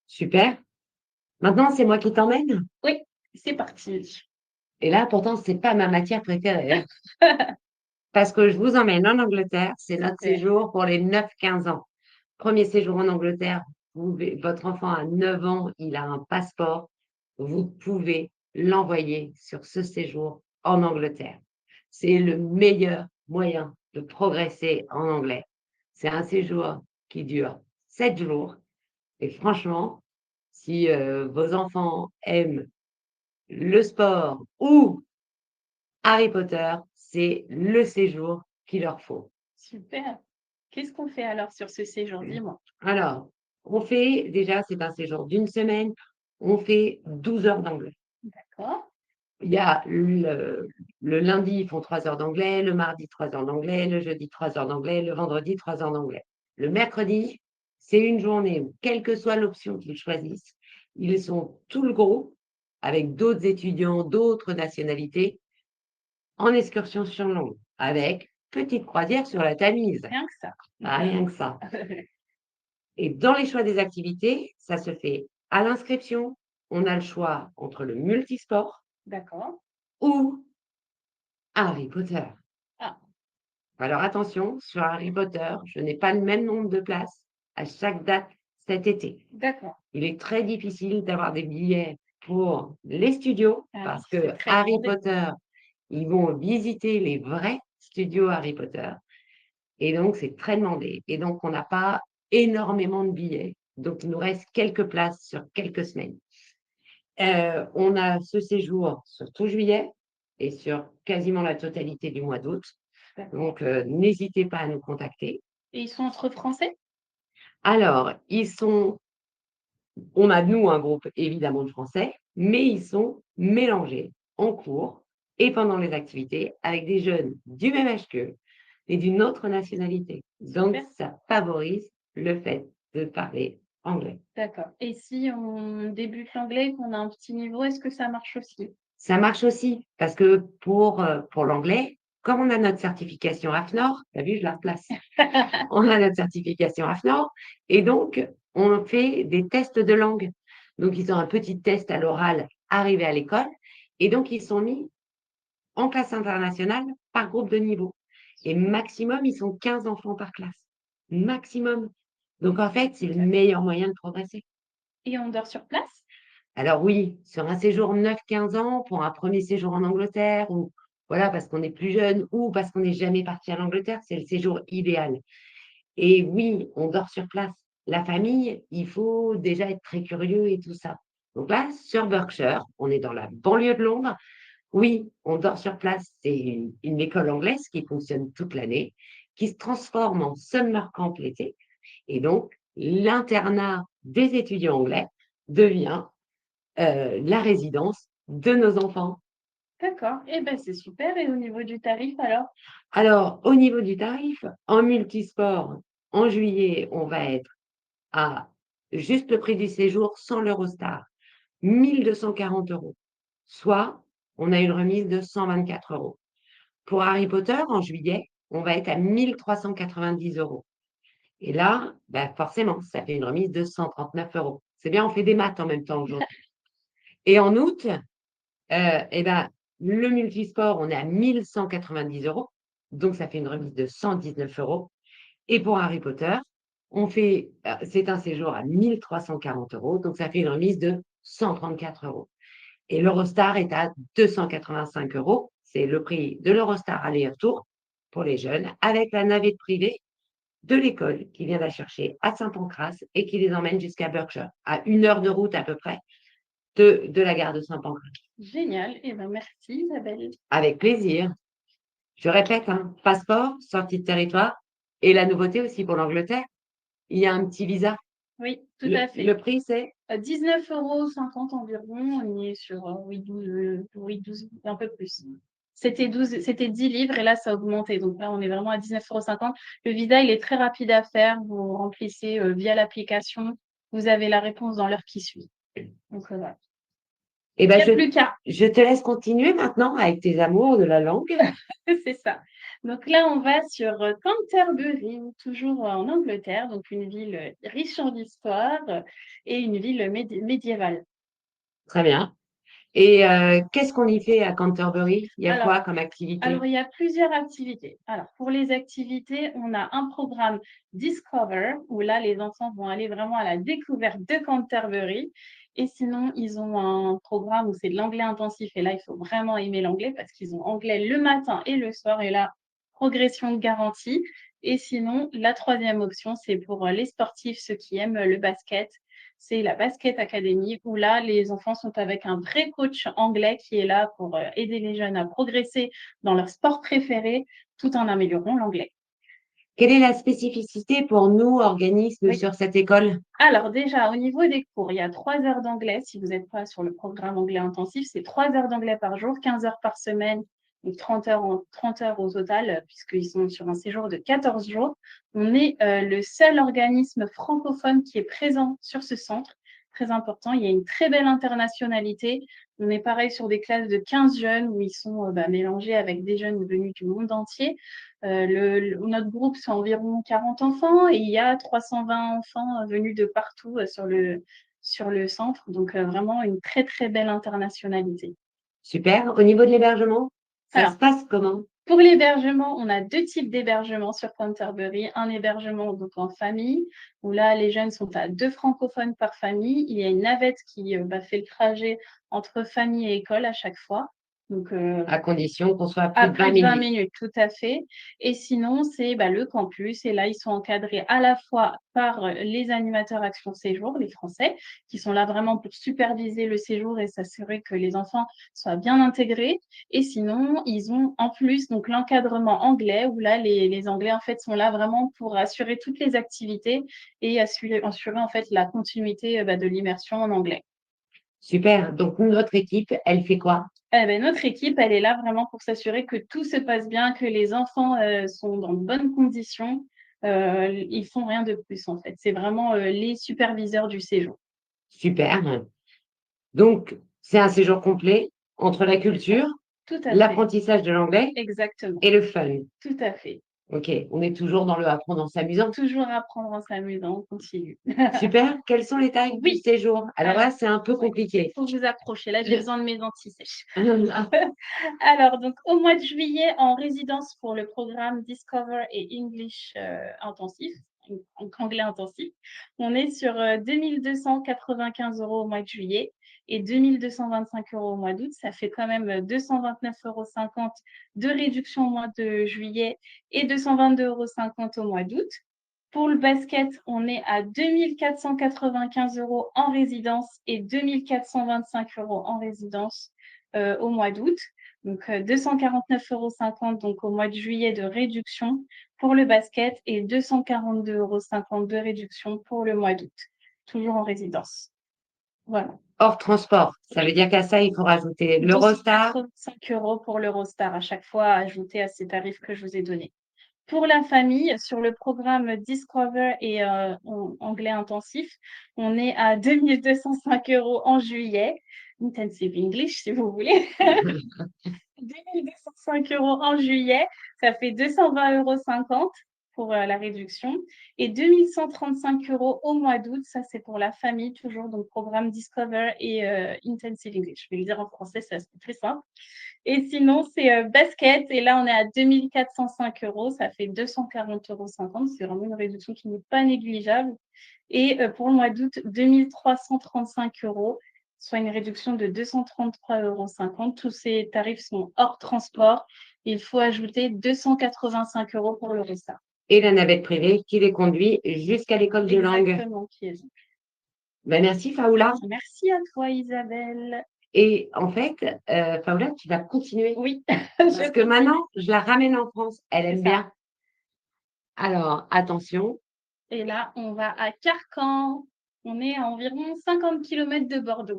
Super. Maintenant, c'est moi qui t'emmène. Oui, c'est parti. Et là, pourtant, c'est pas ma matière préférée, hein, parce que je vous emmène en Angleterre. C'est notre Super, séjour pour les 9-15 ans. Premier séjour en Angleterre, votre enfant a 9 ans, il a un passeport, vous pouvez l'envoyer sur ce séjour en Angleterre. C'est le meilleur moyen de progresser en anglais. C'est un séjour qui dure 7 jours et franchement, si, vos enfants aiment le sport ou Harry Potter, c'est le séjour qu'il leur faut. super. Qu'est-ce qu'on fait alors sur ce séjour? Dis-moi. Alors, on fait déjà, c'est un séjour d'une semaine, on fait 12 heures d'anglais. D'accord, Il y a le lundi, ils font 3 heures d'anglais, le mardi 3 heures d'anglais, le jeudi 3 heures d'anglais, le vendredi 3 heures d'anglais. Le mercredi, c'est une journée où, quelle que soit l'option qu'ils choisissent, ils sont tout le groupe avec d'autres étudiants, d'autres nationalités, en excursion sur l'onde, avec petite croisière sur la Tamise. rien que ça. Ah, rien que ça. Et dans les choix des activités, ça se fait à l'inscription. On a le choix entre le multisport D'accord. ou Harry Potter. Ah, Alors attention, sur Harry Potter, je n'ai pas le même nombre de places à chaque date cet été. d'accord. Il est très difficile d'avoir des billets pour les studios, Ah oui, parce c'est que très Harry demandé. Potter, ils vont visiter les vrais studios Harry Potter et donc c'est très demandé et donc on n'a pas énormément de billets, donc il nous reste quelques places sur quelques semaines. On a ce séjour sur tout juillet et sur quasiment la totalité du mois d'août, D'accord. donc n'hésitez pas à nous contacter. Et ils sont entre Français? Alors, on a nous un groupe évidemment de Français, mais ils sont mélangés en cours et pendant les activités avec des jeunes du même âge qu'eux et d'une autre nationalité. Donc Super, ça favorise le fait de parler anglais. d'accord. Et si on débute l'anglais et qu'on a un petit niveau, est-ce que ça marche aussi? Ça marche aussi parce que pour l'anglais, comme on a notre certification AFNOR, tu as vu, je la replace. On a notre certification AFNOR et donc on fait des tests de langue. Donc ils ont un petit test à l'oral arrivé à l'école et donc ils sont mis en classe internationale par groupe de niveau et maximum, ils sont 15 enfants par classe. Maximum. Donc en fait, c'est le meilleur moyen de progresser. Et on dort sur place? Alors oui, sur un séjour 9-15 ans, pour un premier séjour en Angleterre ou voilà, parce qu'on est plus jeune ou parce qu'on n'est jamais parti à l'Angleterre, c'est le séjour idéal. Et oui, on dort sur place. La famille, il faut déjà être très curieux et tout ça. Donc là, sur Berkshire, on est dans la banlieue de Londres. Oui, on dort sur place. C'est une école anglaise qui fonctionne toute l'année, qui se transforme en summer camp l'été. Et donc, l'internat des étudiants anglais devient la résidence de nos enfants. D'accord. Eh ben, c'est super. Et au niveau du tarif alors? Alors, au niveau du tarif, en multisport, en juillet, on va être à juste le prix du séjour sans l'Eurostar, 1 240 €. Soit, on a une remise de 124 €. Pour Harry Potter, en juillet, on va être à 1 390 €. Et là, bah forcément, ça fait une remise de 139 €. C'est bien, on fait des maths en même temps aujourd'hui. Et en août, et ben, le multisport, on est à 1 190 €, donc ça fait une remise de 119 €. Et pour Harry Potter, c'est un séjour à 1 340 €, donc ça fait une remise de 134 €. Et l'Eurostar est à 285 €. C'est le prix de l'Eurostar aller-retour pour les jeunes, avec la navette privée de l'école qui vient la chercher à Saint-Pancras et qui les emmène jusqu'à Berkshire, à 1 heure de route à peu près de la gare de Saint-Pancras. Génial. Eh ben, merci Isabelle. Avec plaisir. Je répète, hein, passeport, sortie de territoire et la nouveauté aussi pour l'Angleterre, il y a un petit visa. Oui, tout Le à fait. le prix, c'est? 19,50 € environ. On y est sur, oui 12, oui 12, un peu plus. C'était 10 livres et là ça a augmenté. Donc là, on est vraiment à 19,50 €. Le visa, il est très rapide à faire. Vous remplissez, via l'application. Vous avez la réponse dans l'heure qui suit. Donc, voilà. Eh Il ben, y a plus qu'à. je te laisse continuer maintenant avec tes amours de la langue. C'est ça. Donc là, on va sur, Canterbury, toujours en Angleterre, donc une ville, riche en histoire, et une ville médiévale. Très bien. Et qu'est-ce qu'on y fait à Canterbury? Il y a Alors quoi comme activité? il y a plusieurs activités. Alors, pour les activités, on a un programme Discover, où là, les enfants vont aller vraiment à la découverte de Canterbury. Et sinon, ils ont un programme où c'est de l'anglais intensif. Et là, il faut vraiment aimer l'anglais parce qu'ils ont anglais le matin et le soir. Et là, progression garantie. Et sinon, la troisième option, c'est pour les sportifs, ceux qui aiment le basket. C'est la Basket Academy où là, les enfants sont avec un vrai coach anglais qui est là pour aider les jeunes à progresser dans leur sport préféré tout en améliorant l'anglais. Quelle est la spécificité pour nous, organismes, Oui. sur cette école? Alors déjà, au niveau des cours, il y a 3 heures d'anglais. Si vous n'êtes pas sur le programme anglais intensif, c'est 3 heures d'anglais par jour, 15 heures par semaine, donc 30 heures au total, puisqu'ils sont sur un séjour de 14 jours. On est le seul organisme francophone qui est présent sur ce centre, très important. Il y a une très belle internationalité. On est pareil sur des classes de 15 jeunes où ils sont mélangés avec des jeunes venus du monde entier. Notre groupe, c'est environ 40 enfants et il y a 320 enfants venus de partout sur le centre. Donc, vraiment une très, très belle internationalité. Super. Au niveau de l'hébergement, ça se Alors, passe comment? Pour l'hébergement, on a 2 types d'hébergements sur Canterbury. Un hébergement donc en famille, où là, les jeunes sont à 2 francophones par famille. Il y a une navette qui, fait le trajet entre famille et école à chaque fois. Donc, À condition qu'on soit à plus à de 20 plus de 20 minutes. minutes, tout à fait. Et sinon, c'est le campus. Et là, ils sont encadrés à la fois par les animateurs Action Séjour, les Français, qui sont là vraiment pour superviser le séjour et s'assurer que les enfants soient bien intégrés. Et sinon, ils ont en plus donc l'encadrement anglais, où là, les Anglais en fait sont là vraiment pour assurer toutes les activités et assurer en fait la continuité de l'immersion en anglais. Super. Donc, notre équipe, elle fait quoi? Notre équipe, elle est là vraiment pour s'assurer que tout se passe bien, que les enfants sont dans de bonnes conditions. Ils font rien de plus en fait. C'est vraiment les superviseurs du séjour. Super. Donc, c'est un séjour complet entre la culture, Tout à fait, l'apprentissage de l'anglais exactement. et le fun. Tout à fait. Ok, on est toujours dans le apprendre en s'amusant. Toujours apprendre en s'amusant, on continue. Super. Quelles sont les tailles du Oui, séjour? Alors alors, là, c'est un peu ouais, il compliqué. faut vous accrocher. Là, j'ai besoin de mes anti-sèches. Alors, donc, au mois de juillet, en résidence pour le programme Discover et English intensif, donc anglais intensif, on est sur 2 295 € au mois de juillet et 2 225 € au mois d'août. Ça fait quand même 229,50 € de réduction au mois de juillet et 222,50 € au mois d'août. Pour le basket, on est à 2 495 € en résidence et 2 425 € en résidence au mois d'août. Donc 249,50 € donc au mois de juillet de réduction pour le basket et 242,50 € de réduction pour le mois d'août, toujours en résidence. Voilà. Hors transport. Ça veut Oui, dire qu'à ça, il faut rajouter l'Eurostar. 285 € pour l'Eurostar à chaque fois ajouté à ces tarifs que je vous ai donnés. Pour la famille, sur le programme Discover et anglais intensif, on est à 2 205 € en juillet. Intensive English, si vous voulez. 2 205 € en juillet, ça fait 220,50 € pour la réduction. Et 2 135 € au mois d'août, ça c'est pour la famille, toujours, donc programme Discover et Intensive English. Je vais le dire en français, c'est plus simple. Et sinon, c'est basket. Et là, on est à 2405 €. Ça fait 240,50 €. C'est vraiment une réduction qui n'est pas négligeable. Et pour le mois d'août, 2335 €, soit une réduction de 233,50 €. Tous ces tarifs sont hors transport. Il faut ajouter 285 € pour le resta. Et la navette privée qui les conduit jusqu'à l'école de langue. Exactement, qui est. Ben, merci, Faoula. Merci à toi, Isabelle. Et en fait, Faoula, tu vas continuer. Oui, Parce je que continue. maintenant, je la ramène en France. Elle C'est aime ça. bien. Alors, attention. Et là, on va à Carcan. On est à environ 50 km de Bordeaux.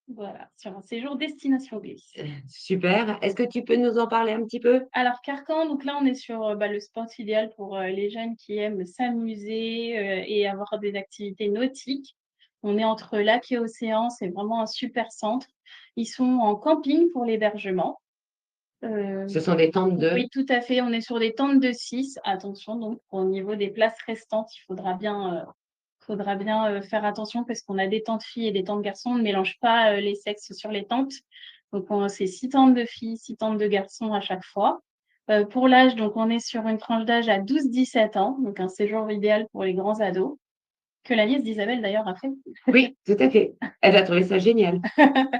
Voilà, sur un séjour destination glisse. Super. Est-ce que tu peux nous en parler un petit peu? Alors Carcan, donc là, on est sur le spot idéal pour les jeunes qui aiment s'amuser et avoir des activités nautiques. On est entre lac et océan, c'est vraiment un super centre. Ils sont en camping pour l'hébergement. Ce sont des tentes de... Oui, tout à fait. On est sur des tentes de 6. Attention, donc au niveau des places restantes, il faudra bien faire attention parce qu'on a des tentes filles et des tentes garçons. On ne mélange pas les sexes sur les tentes. Donc, c'est 6 tentes de filles, 6 tentes de garçons à chaque fois. Pour l'âge, donc on est sur une tranche d'âge à 12-17 ans, donc un séjour idéal pour les grands ados, que la nièce d'Isabelle d'ailleurs a fait. Oui, tout à fait. Elle a trouvé ça génial.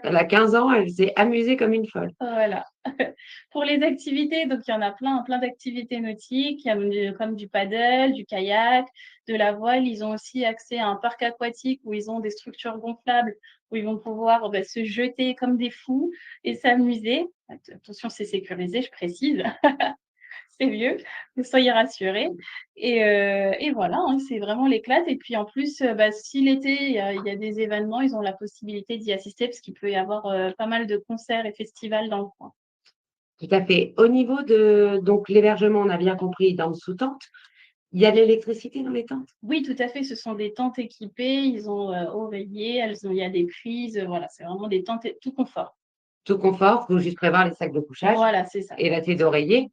Elle a 15 ans, elle s'est amusée comme une folle. Voilà. Pour les activités, donc il y en a plein d'activités nautiques, il y a comme du paddle, du kayak, de la voile. Ils ont aussi accès à un parc aquatique où ils ont des structures gonflables où ils vont pouvoir se jeter comme des fous et s'amuser. Attention, c'est sécurisé, je précise. C'est mieux, que soyez rassurés. Et voilà, hein, c'est vraiment l'éclate. Et puis en plus, si l'été, il y a des événements, ils ont la possibilité d'y assister parce qu'il peut y avoir pas mal de concerts et festivals dans le coin. Tout à fait. Au niveau de donc l'hébergement, on a bien compris, dans le sous-tente. Il y a de l'électricité dans les tentes? Oui, tout à fait, ce sont des tentes équipées, ils ont oreillers, il y a des prises, voilà, c'est vraiment des tentes tout confort. Tout confort, il faut juste prévoir les sacs de couchage Voilà, c'est ça. et la tête d'oreiller.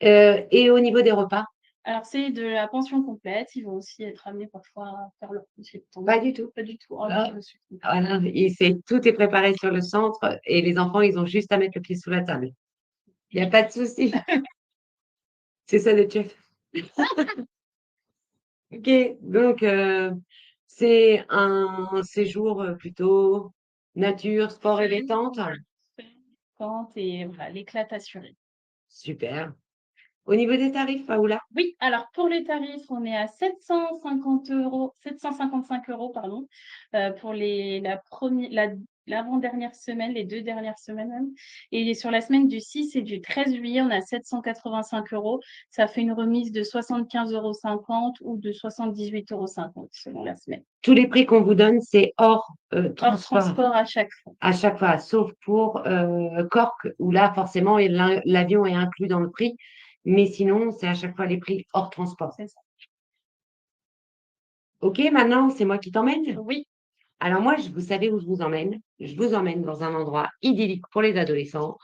Et au niveau des repas? Alors, c'est de la pension complète, ils vont aussi être amenés parfois à faire leur petit temps. Pas du tout. Pas du tout. Oh, Ah, je suis contente. voilà, tout est préparé sur le centre et les enfants, ils ont juste à mettre le pied sous la table. Il y a pas de souci. C'est ça le chef. OK, donc c'est un séjour, plutôt nature, sport et Fun, détente? voilà, fun, détente et voilà, l'éclate assurée. Super. Au niveau des tarifs, Paola? Oui, alors pour les tarifs, on est à 755 € pardon, pour l'avant-dernière semaine, les 2 dernières semaines même et sur la semaine du 6 et du 13 juillet, on a 785 €. Ça fait une remise de 75,50 € ou de 78,50 € selon la semaine. Tous les prix qu'on vous donne, c'est hors, Hors transport transport à chaque fois. à chaque fois, sauf pour, Cork où là forcément et l'avion est inclus dans le prix, mais sinon c'est à chaque fois les prix hors transport. C'est ça. OK, maintenant c'est moi qui t'emmène? Oui, Alors moi, vous savez où je vous emmène? Je vous emmène dans un endroit idyllique pour les adolescents,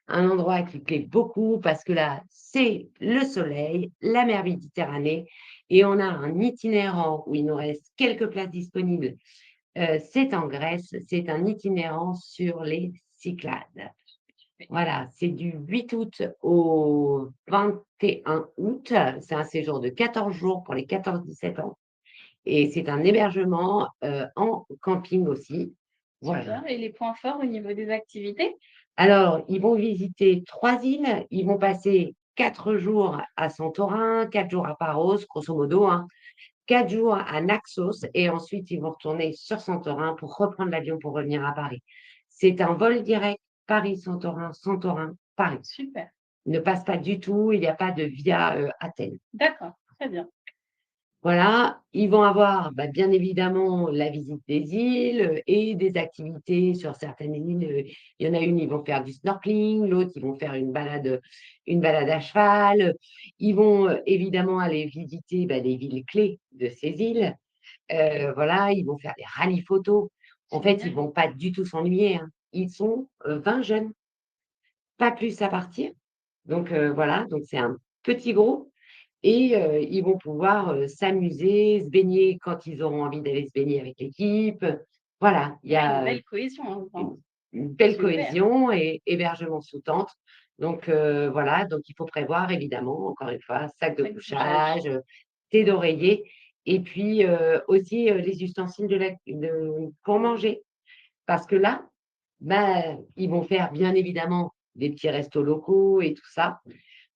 un endroit qui plaît beaucoup parce que là, c'est le soleil, la mer Méditerranée et on a un itinérant où il nous reste quelques places disponibles. C'est en Grèce, c'est un itinérant sur les Cyclades. Voilà, c'est du 8 août au 21 août. C'est un séjour de 14 jours pour les 14-17 ans et c'est un hébergement, en camping aussi. Voilà. super et les points forts au niveau des activités? Alors, ils vont visiter 3 îles, ils vont passer 4 jours à Santorin, 4 jours à Paros, grosso modo, hein, 4 jours à Naxos et ensuite ils vont retourner sur Santorin pour reprendre l'avion pour revenir à Paris. C'est un vol direct Paris-Santorin, Santorin-Paris. Super, Ne passe pas du tout, il n'y a pas de via, Athènes. d'accord, très bien. Voilà, ils vont avoir, bah, bien évidemment la visite des îles, et des activités sur certaines îles, il y en a une, ils vont faire du snorkeling, l'autre, ils vont faire une balade à cheval, ils vont, évidemment aller visiter, bah, les villes clés de ces îles, voilà, ils vont faire des rallyes photos. En fait, ils Génial. vont pas du tout s'ennuyer, hein. Ils sont, 20 jeunes, pas plus à partir. Donc voilà, donc c'est un petit groupe et ils vont pouvoir, s'amuser, se baigner quand ils auront envie d'aller se baigner avec l'équipe. Voilà, il y Ouais, une a belle cohésion, hein, une vraiment. une belle Super, cohésion et hébergement sous tente. Donc voilà, donc il faut prévoir évidemment, encore une fois, sac de sac de couchage. couchage, thé d'oreiller et puis, aussi, les ustensiles pour manger. Parce que là, bah, ils vont faire bien évidemment des petits restos locaux et tout ça,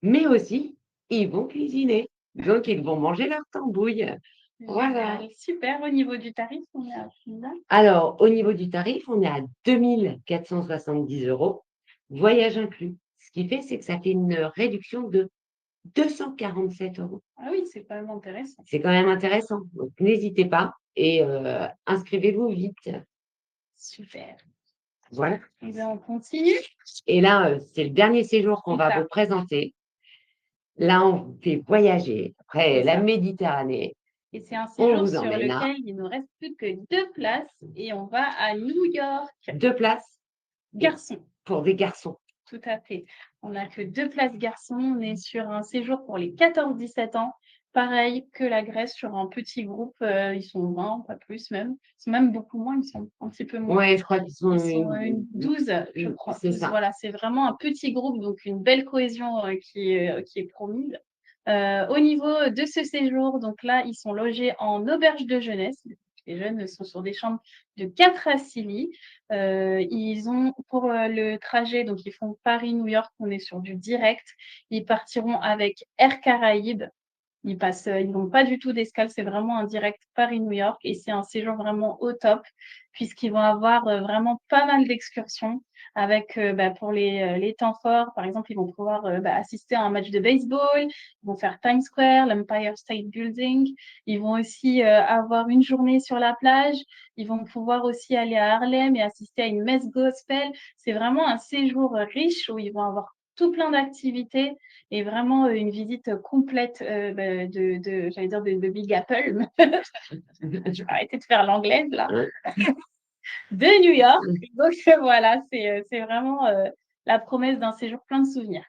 mais aussi, ils vont cuisiner, donc ils vont manger leur tambouille. Voilà. Génial, super. Au niveau du tarif, on est à combien? Alors, au niveau du tarif, on est à 2 470 €, voyage inclus. Ce qui fait, c'est que ça fait une réduction de 247 €. Ah oui, c'est quand même intéressant. C'est quand même intéressant, donc n'hésitez pas et inscrivez-vous vite. Super. Voilà Eh bien, on continue. et là, c'est le dernier séjour qu'on C'est va ça, vous présenter. Là, on vous fait voyager après c'est la ça. Méditerranée. Et c'est un On séjour vous sur emmène à lequel il nous reste plus que 2 places et on va à New York. 2 places et Garçons, pour des garçons. tout à fait. On n'a que 2 places garçons. On est sur un séjour pour les 14-17 ans. Pareil que la Grèce, sur un petit groupe, ils sont 20, pas plus même. Ils sont même beaucoup moins, ils sont un petit peu moins. Ouais, je crois qu'ils sont Ils sont, une 12, je crois, c'est 12, ça. voilà, c'est vraiment un petit groupe, donc une belle cohésion, qui est promise. Au niveau de ce séjour, donc là, ils sont logés en auberge de jeunesse. Les jeunes sont sur des chambres de 4 à 6 lits. Ils ont pour, le trajet, donc ils font Paris-New York, on est sur du direct. Ils partiront avec Air Caraïbes. Ils n'ont pas du tout d'escale, c'est vraiment un direct Paris-New York et c'est un séjour vraiment au top puisqu'ils vont avoir, vraiment pas mal d'excursions avec, bah, pour les temps forts, par exemple, ils vont pouvoir, bah, assister à un match de baseball, ils vont faire Times Square, l'Empire State Building. Ils vont aussi, avoir une journée sur la plage. Ils vont pouvoir aussi aller à Harlem et assister à une messe gospel. C'est vraiment un séjour, riche où ils vont avoir tout plein d'activités et vraiment, une visite, complète, bah, de j'allais dire de Big Apple, je vais arrêter de faire l'anglaise là, de New York. Donc voilà, c'est vraiment, la promesse d'un séjour plein de souvenirs.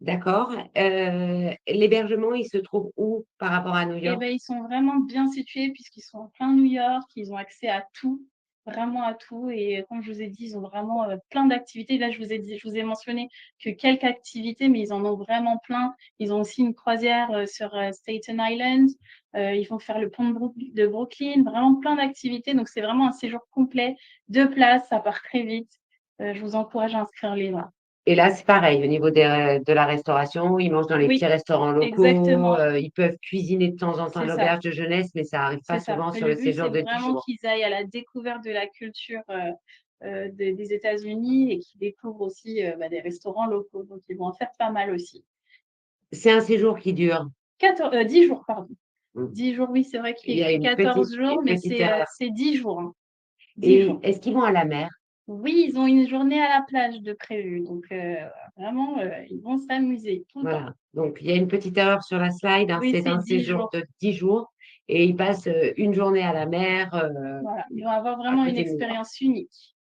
D'accord, l'hébergement, il se trouve où par rapport à New Et York? ben ils sont vraiment bien situés puisqu'ils sont en plein New York, ils ont accès à tout. vraiment à tout et comme je vous ai dit, ils ont vraiment, plein d'activités. Là, je vous ai mentionné que quelques activités, mais ils en ont vraiment plein. Ils ont aussi une croisière, sur, Staten Island. Ils vont faire le pont de Brooklyn, vraiment plein d'activités. Donc c'est vraiment un séjour complet, 2 places, ça part très vite. Je vous encourage à inscrire les 20. Et là, c'est pareil, au niveau de la restauration, ils mangent dans les petits Oui, restaurants locaux, exactement, ils peuvent cuisiner de temps en temps à c'est ça. l'auberge de jeunesse, mais ça arrive pas C'est ça. souvent Mais sur le le but, séjour c'est de 10 vraiment jours. qu'ils aillent à la découverte de la culture, des États-Unis et qu'ils découvrent aussi, des restaurants locaux. Donc ils vont en faire pas mal aussi. C'est un séjour qui dure. 10 jours, pardon. mm, 10 jours, oui, c'est vrai qu'il Il est y a écrit 14 jours, une mais petite erreur. c'est 10 jours, hein. 10 Et jours. est-ce qu'ils vont à la mer? Oui, ils ont une journée à la plage de prévu, donc vraiment, ils vont s'amuser tout le temps. Voilà. Donc, il y a une petite erreur sur la slide, hein, Oui, c'est c'est un 10 séjour jours. de 10 jours et ils passent une journée à la mer Voilà, ils vont avoir à vraiment une côté de New York. expérience unique.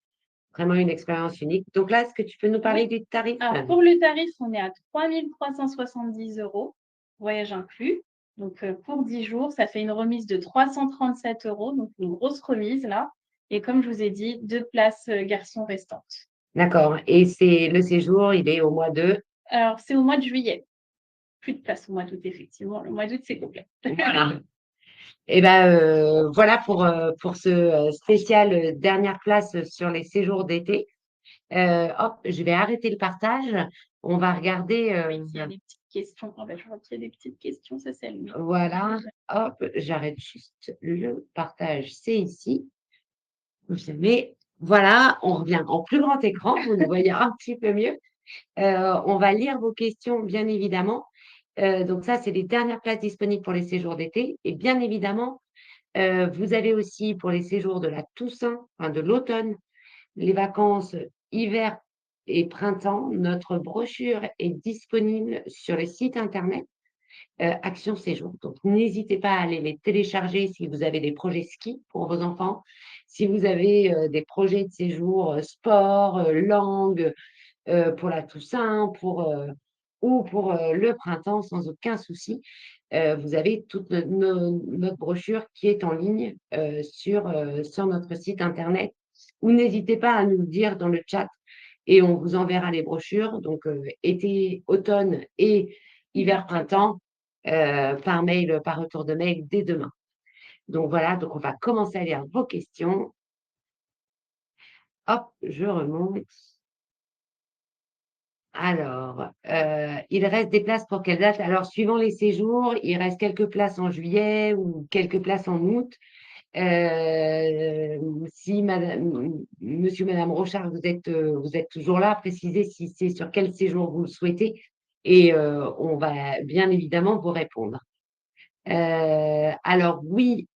Vraiment une expérience unique. Donc là, est-ce que tu peux nous parler Oui. du tarif? Alors pour le tarif, on est à 3 370 €, voyage inclus. Donc pour 10 jours, ça fait une remise de 337 €, donc une grosse remise là et comme je vous ai dit, 2 places, garçons restantes. D'accord. Et c'est le séjour, il est au mois de... Alors c'est au mois de juillet, plus de place au mois d'août effectivement. Le mois d'août, c'est complet. Voilà. Et ben voilà pour ce spécial dernière place sur les séjours d'été. Hop, je vais arrêter le partage. On va regarder. Oui, s'il y a des petites questions. Ah bah, je vois qu'il y a des petites questions, ça c'est allumé. Voilà. Hop, j'arrête juste le partage. C'est ici. Mais voilà, on revient en plus grand écran. Vous nous voyez un petit peu mieux. On va lire vos questions, bien évidemment. Donc ça, c'est les dernières places disponibles pour les séjours d'été. Et bien évidemment, vous avez aussi pour les séjours de la Toussaint, enfin de l'automne, les vacances hiver et printemps, notre brochure est disponible sur le site internet Action Séjour. Donc, n'hésitez pas à aller les télécharger si vous avez des projets ski pour vos enfants, si vous avez des projets de séjour sport, langue pour la Toussaint, ou pour le printemps, sans aucun souci. Vous avez toute notre brochure qui est en ligne sur notre site internet. Ou n'hésitez pas à nous le dire dans le chat et on vous enverra les brochures, donc été, automne et hiver-printemps, par mail, par retour de mail dès demain. Donc voilà, donc on va commencer à lire vos questions. Hop, je remonte. Alors, il reste des places pour quelle date? Alors, suivant les séjours, il reste quelques places en juillet ou quelques places en août. Si monsieur, madame Rochard, vous êtes toujours là, précisez si c'est sur quel séjour vous le souhaitez et on va bien évidemment vous répondre. Alors oui,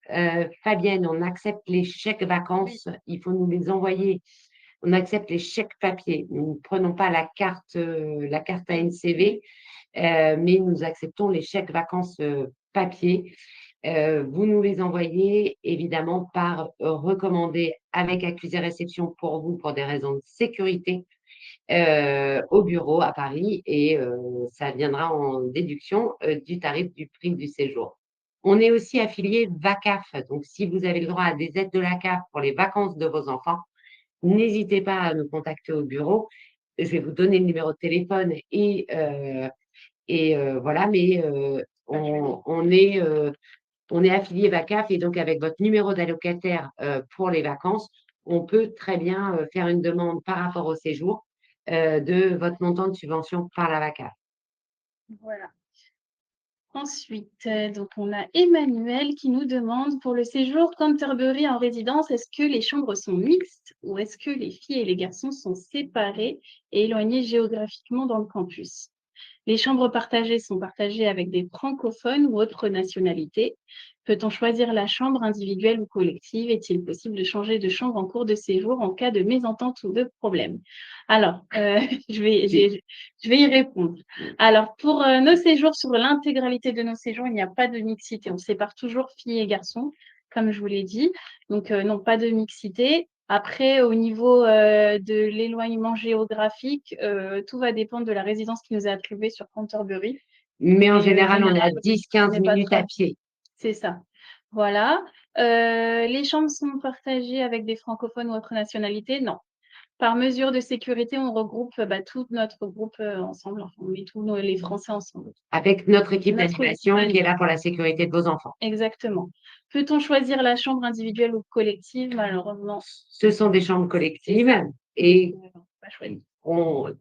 Fabienne, on accepte les chèques Oui, vacances. Il faut nous les envoyer. On accepte les chèques papier. Nous ne prenons pas la carte ANCV, mais nous acceptons les chèques vacances papier. Vous nous les envoyez évidemment par recommandé avec accusé réception pour vous pour des raisons de sécurité au bureau à Paris et ça viendra en déduction du tarif du prix du séjour. On est aussi affilié VACAF, donc si vous avez le droit à des aides de la CAF pour les vacances de vos enfants, n'hésitez pas à nous contacter au bureau. Je vais vous donner le numéro de téléphone et voilà, mais on est affilié VACAF et donc avec votre numéro d'allocataire pour les vacances, on peut très bien faire une demande par rapport au séjour de votre montant de subvention par la VACAF. voilà. Ensuite, donc on a Emmanuel qui nous demande: «Pour le séjour Canterbury en résidence, est-ce que les chambres sont mixtes ou est-ce que les filles et les garçons sont séparés et éloignés géographiquement dans le campus? Les chambres partagées sont partagées avec des francophones ou autres nationalités. Peut-on choisir la chambre individuelle ou collective? Est-il possible de changer de chambre en cours de séjour en cas de mésentente ou de problème?» Alors, je vais y répondre. Alors, pour nos séjours, sur l'intégralité de nos séjours, il n'y a pas de mixité. On sépare toujours filles et garçons, comme je vous l'ai dit. Donc, non, pas de mixité. Après, au niveau de l'éloignement géographique, tout va dépendre de la résidence qui nous est attribuée sur Canterbury. Mais en Mais général, on est à généralement, on 10-15 n'est pas minutes trop. à pied. C'est ça. Voilà. Les chambres sont partagées avec des francophones ou autres nationalités? Non. Par mesure de sécurité, on regroupe, tout notre groupe, ensemble, enfin, on met tous nos les Français ensemble. Avec notre équipe Notre équipe d'animation qui est d'animation. là pour la sécurité de vos enfants. Exactement. Peut-on choisir la chambre individuelle ou collective? Malheureusement, Ce sont des chambres c'est collectives ça. et Pas choisi.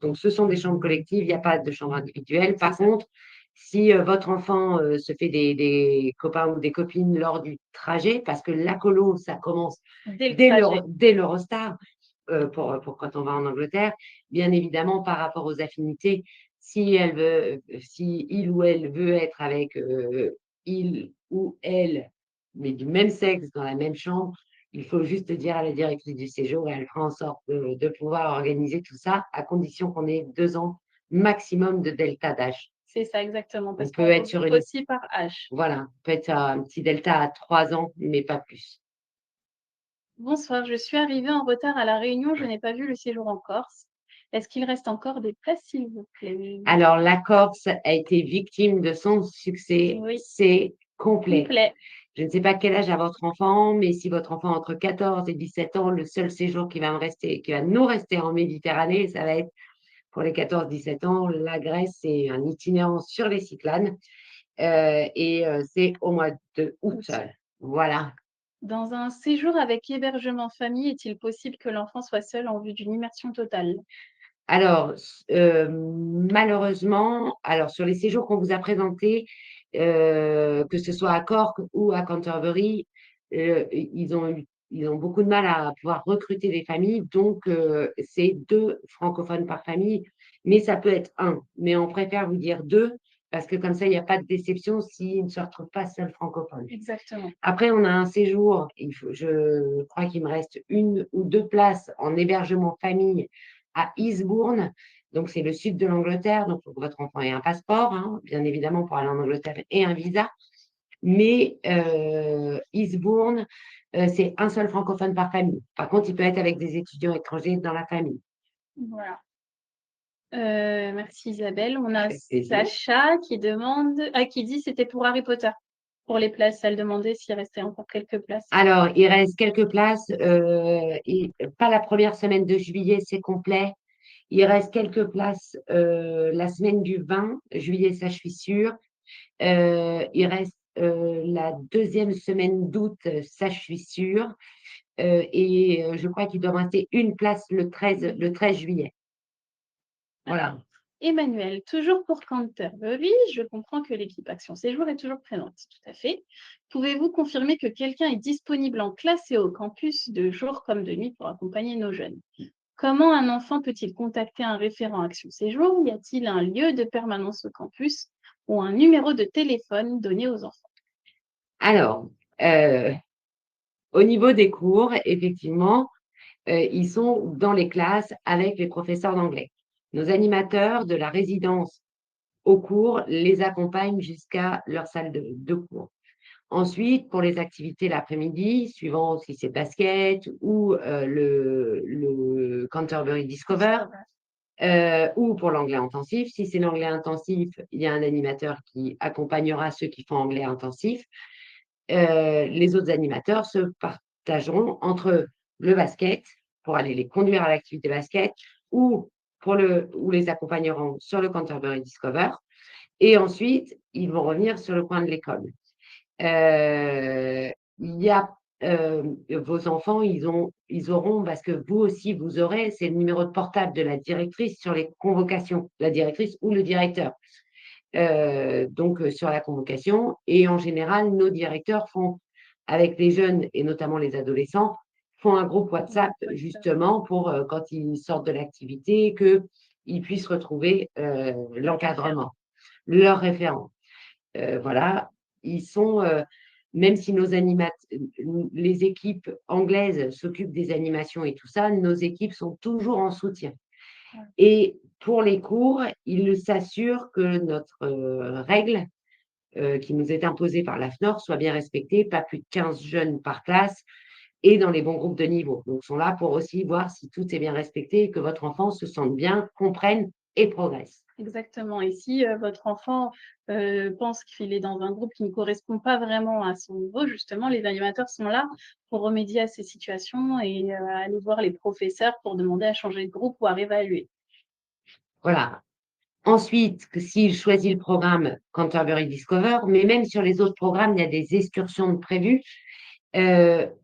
donc ce sont des chambres collectives, il n'y a pas de chambre individuelle. C'est Par ça. contre, si votre enfant se fait des copains ou des copines lors du trajet, parce que la colo, ça commence Dès le trajet. dès l'Eurostar, pour quand on va en Angleterre, bien évidemment, par rapport aux affinités, si il ou elle veut être avec il ou elle, mais du même sexe dans la même chambre, il faut juste dire à la directrice du séjour et elle fera en sorte de pouvoir organiser tout ça, à condition qu'on ait 2 ans maximum de delta d'âge. C'est ça, exactement, On parce peut qu'on être sur regroupe une aussi par âge. voilà, peut être un petit delta à 3 ans, mais pas plus. Bonsoir, je suis arrivée en retard à La Réunion, je n'ai pas vu le séjour en Corse. Est-ce qu'il reste encore des places, s'il vous plaît? Alors la Corse a été victime de son succès, Oui, c'est complet. complet. Je ne sais pas quel âge a votre enfant, mais si votre enfant a entre 14 et 17 ans, le seul séjour qui va nous rester en Méditerranée, ça va être pour les 14-17 ans, la Grèce, c'est un itinérant sur les Cyclades c'est au mois de août. Août. Voilà. Dans un séjour avec hébergement famille, est-il possible que l'enfant soit seul en vue d'une immersion totale? Alors, malheureusement, alors sur les séjours qu'on vous a présentés, que ce soit à Cork ou à Canterbury, ils ont beaucoup de mal à pouvoir recruter des familles, donc c'est 2 francophones par famille, mais ça peut être 1. Mais on préfère vous dire 2 parce que comme ça, il n'y a pas de déception s'ils ne se retrouvent pas seuls francophones. Exactement. Après, on a un séjour, je crois qu'il me reste 1 ou 2 places en hébergement famille à Eastbourne. Donc, c'est le sud de l'Angleterre. Donc, il faut que votre enfant ait un passeport, hein, bien évidemment, pour aller en Angleterre et un visa. Mais Eastbourne, c'est un seul francophone par famille. Par contre, il peut être avec des étudiants étrangers dans la famille. Voilà. Merci Isabelle. On a Avec plaisir. Sacha qui demande qui dit: «C'était pour Harry Potter». Pour les places, elle demandait s'il restait encore quelques places. Alors, il reste quelques places. Pas la première semaine de juillet, c'est complet. Il reste quelques places la semaine du 20 juillet, ça je suis sûre. Il reste la deuxième semaine d'août, ça je suis sûre. Je crois qu'il doit me rester une place le 13 juillet. Voilà. Emmanuel, toujours pour Canterbury, je comprends que l'équipe Action Séjour est toujours présente. Tout à fait. Pouvez-vous confirmer que quelqu'un est disponible en classe et au campus de jour comme de nuit pour accompagner nos jeunes? Comment un enfant peut-il contacter un référent Action Séjour? Y a-t-il un lieu de permanence au campus ou un numéro de téléphone donné aux enfants? Alors, heu, au niveau des cours, effectivement, ils sont dans les classes avec les professeurs d'anglais. Nos animateurs de la résidence au cours les accompagnent jusqu'à leur salle de cours. Ensuite, pour les activités l'après-midi, suivant si c'est basket ou le Canterbury Discover, ou pour l'anglais intensif. Si c'est l'anglais intensif, il y a un animateur qui accompagnera ceux qui font anglais intensif. Les autres animateurs se partageront entre le basket, pour aller les conduire à l'activité basket, ou ou les accompagneront sur le Canterbury Discover. Et ensuite, ils vont revenir sur le coin de l'école. Il y a vos enfants, ils auront, parce que vous aussi, vous aurez, c'est le numéro de portable de la directrice sur les convocations, la directrice ou le directeur. Sur la convocation et en général, nos directeurs font, avec les jeunes et notamment les adolescents, font un groupe WhatsApp justement pour, quand ils sortent de l'activité, qu'ils puissent retrouver, l'encadrement, leur référent. Voilà, ils sont, même si les équipes anglaises s'occupent des animations et tout ça, nos équipes sont toujours en soutien. Et pour les cours, ils s'assurent que notre règle qui nous est imposée par l'AFNOR soit bien respectée, pas plus de 15 jeunes par classe et dans les bons groupes de niveau. Donc, ils sont là pour aussi voir si tout est bien respecté et que votre enfant se sente bien, comprenne et progresse. Exactement, et si, votre enfant, pense qu'il est dans un groupe qui ne correspond pas vraiment à son niveau, justement, les animateurs sont là pour remédier à ces situations et aller voir les professeurs pour demander à changer de groupe ou à réévaluer. Voilà. Ensuite, que s'il choisit le programme Canterbury Discover, mais même sur les autres programmes, il y a des excursions de prévues.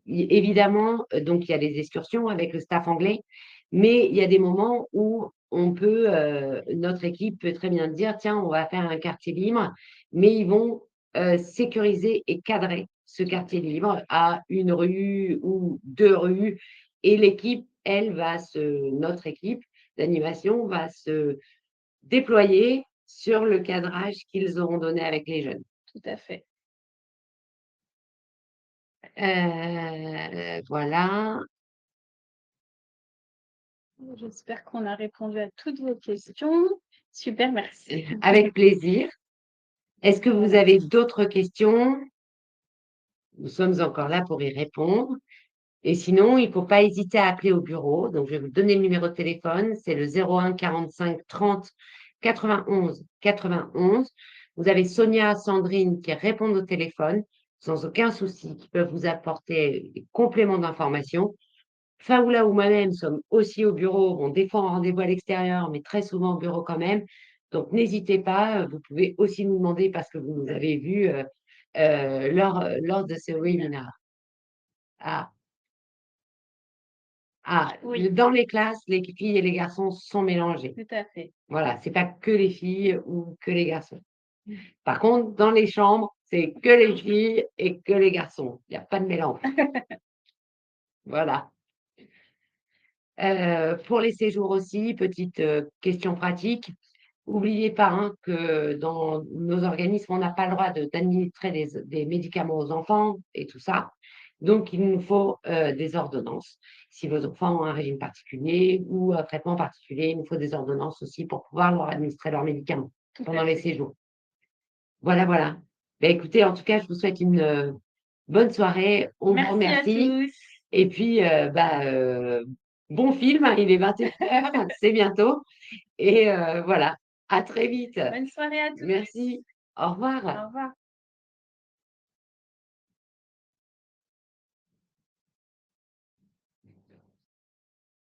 Évidemment, donc il y a des excursions avec le staff anglais, mais il y a des moments où on peut, notre équipe peut très bien dire: «Tiens, on va faire un quartier libre», mais ils vont, sécuriser et cadrer ce quartier libre à une rue ou 2 rues et l'équipe, elle, notre équipe d'animation va se déployer sur le cadrage qu'ils auront donné avec les jeunes. Tout à fait. Voilà. J'espère qu'on a répondu à toutes vos questions. Super, merci. Avec plaisir. Est-ce que vous Voilà. avez d'autres questions? Nous sommes encore là pour y répondre. Et sinon, il ne faut pas hésiter à appeler au bureau. Donc, je vais vous donner le numéro de téléphone. C'est le 01 45 30 91 91. Vous avez Sonia, Sandrine qui répondent au téléphone sans aucun souci, qui peuvent vous apporter des compléments d'information. Faoula ou moi-même sommes aussi au bureau. Bon, des fois en rendez-vous à l'extérieur, mais très souvent au bureau quand même. Donc, n'hésitez pas. Vous pouvez aussi nous demander parce que vous nous avez vus lors de ce webinaire. Ah, Oui, dans les classes, les filles et les garçons sont mélangés. tout à fait. Voilà, c'est pas que les filles ou que les garçons. Par contre, dans les chambres, c'est que les filles et que les garçons. Il n'y a pas de mélange. Voilà. Pour les séjours aussi, petite, question pratique. N'oubliez pas, hein, que dans nos organismes, on n'a pas le droit d'administrer des médicaments aux enfants et tout ça. Donc il nous faut, des ordonnances. Si vos enfants ont un régime particulier ou un traitement particulier, il nous faut des ordonnances aussi pour pouvoir leur administrer leurs médicaments Tout pendant à les fait. séjours. Voilà, voilà. Beh, écoutez, en tout cas, je vous souhaite une, bonne soirée. On vous Merci à remercie tous. et puis, bon film, hein, il est 21h, c'est bientôt et voilà. À très vite. Bonne soirée à tous. Merci. Au Au revoir. revoir.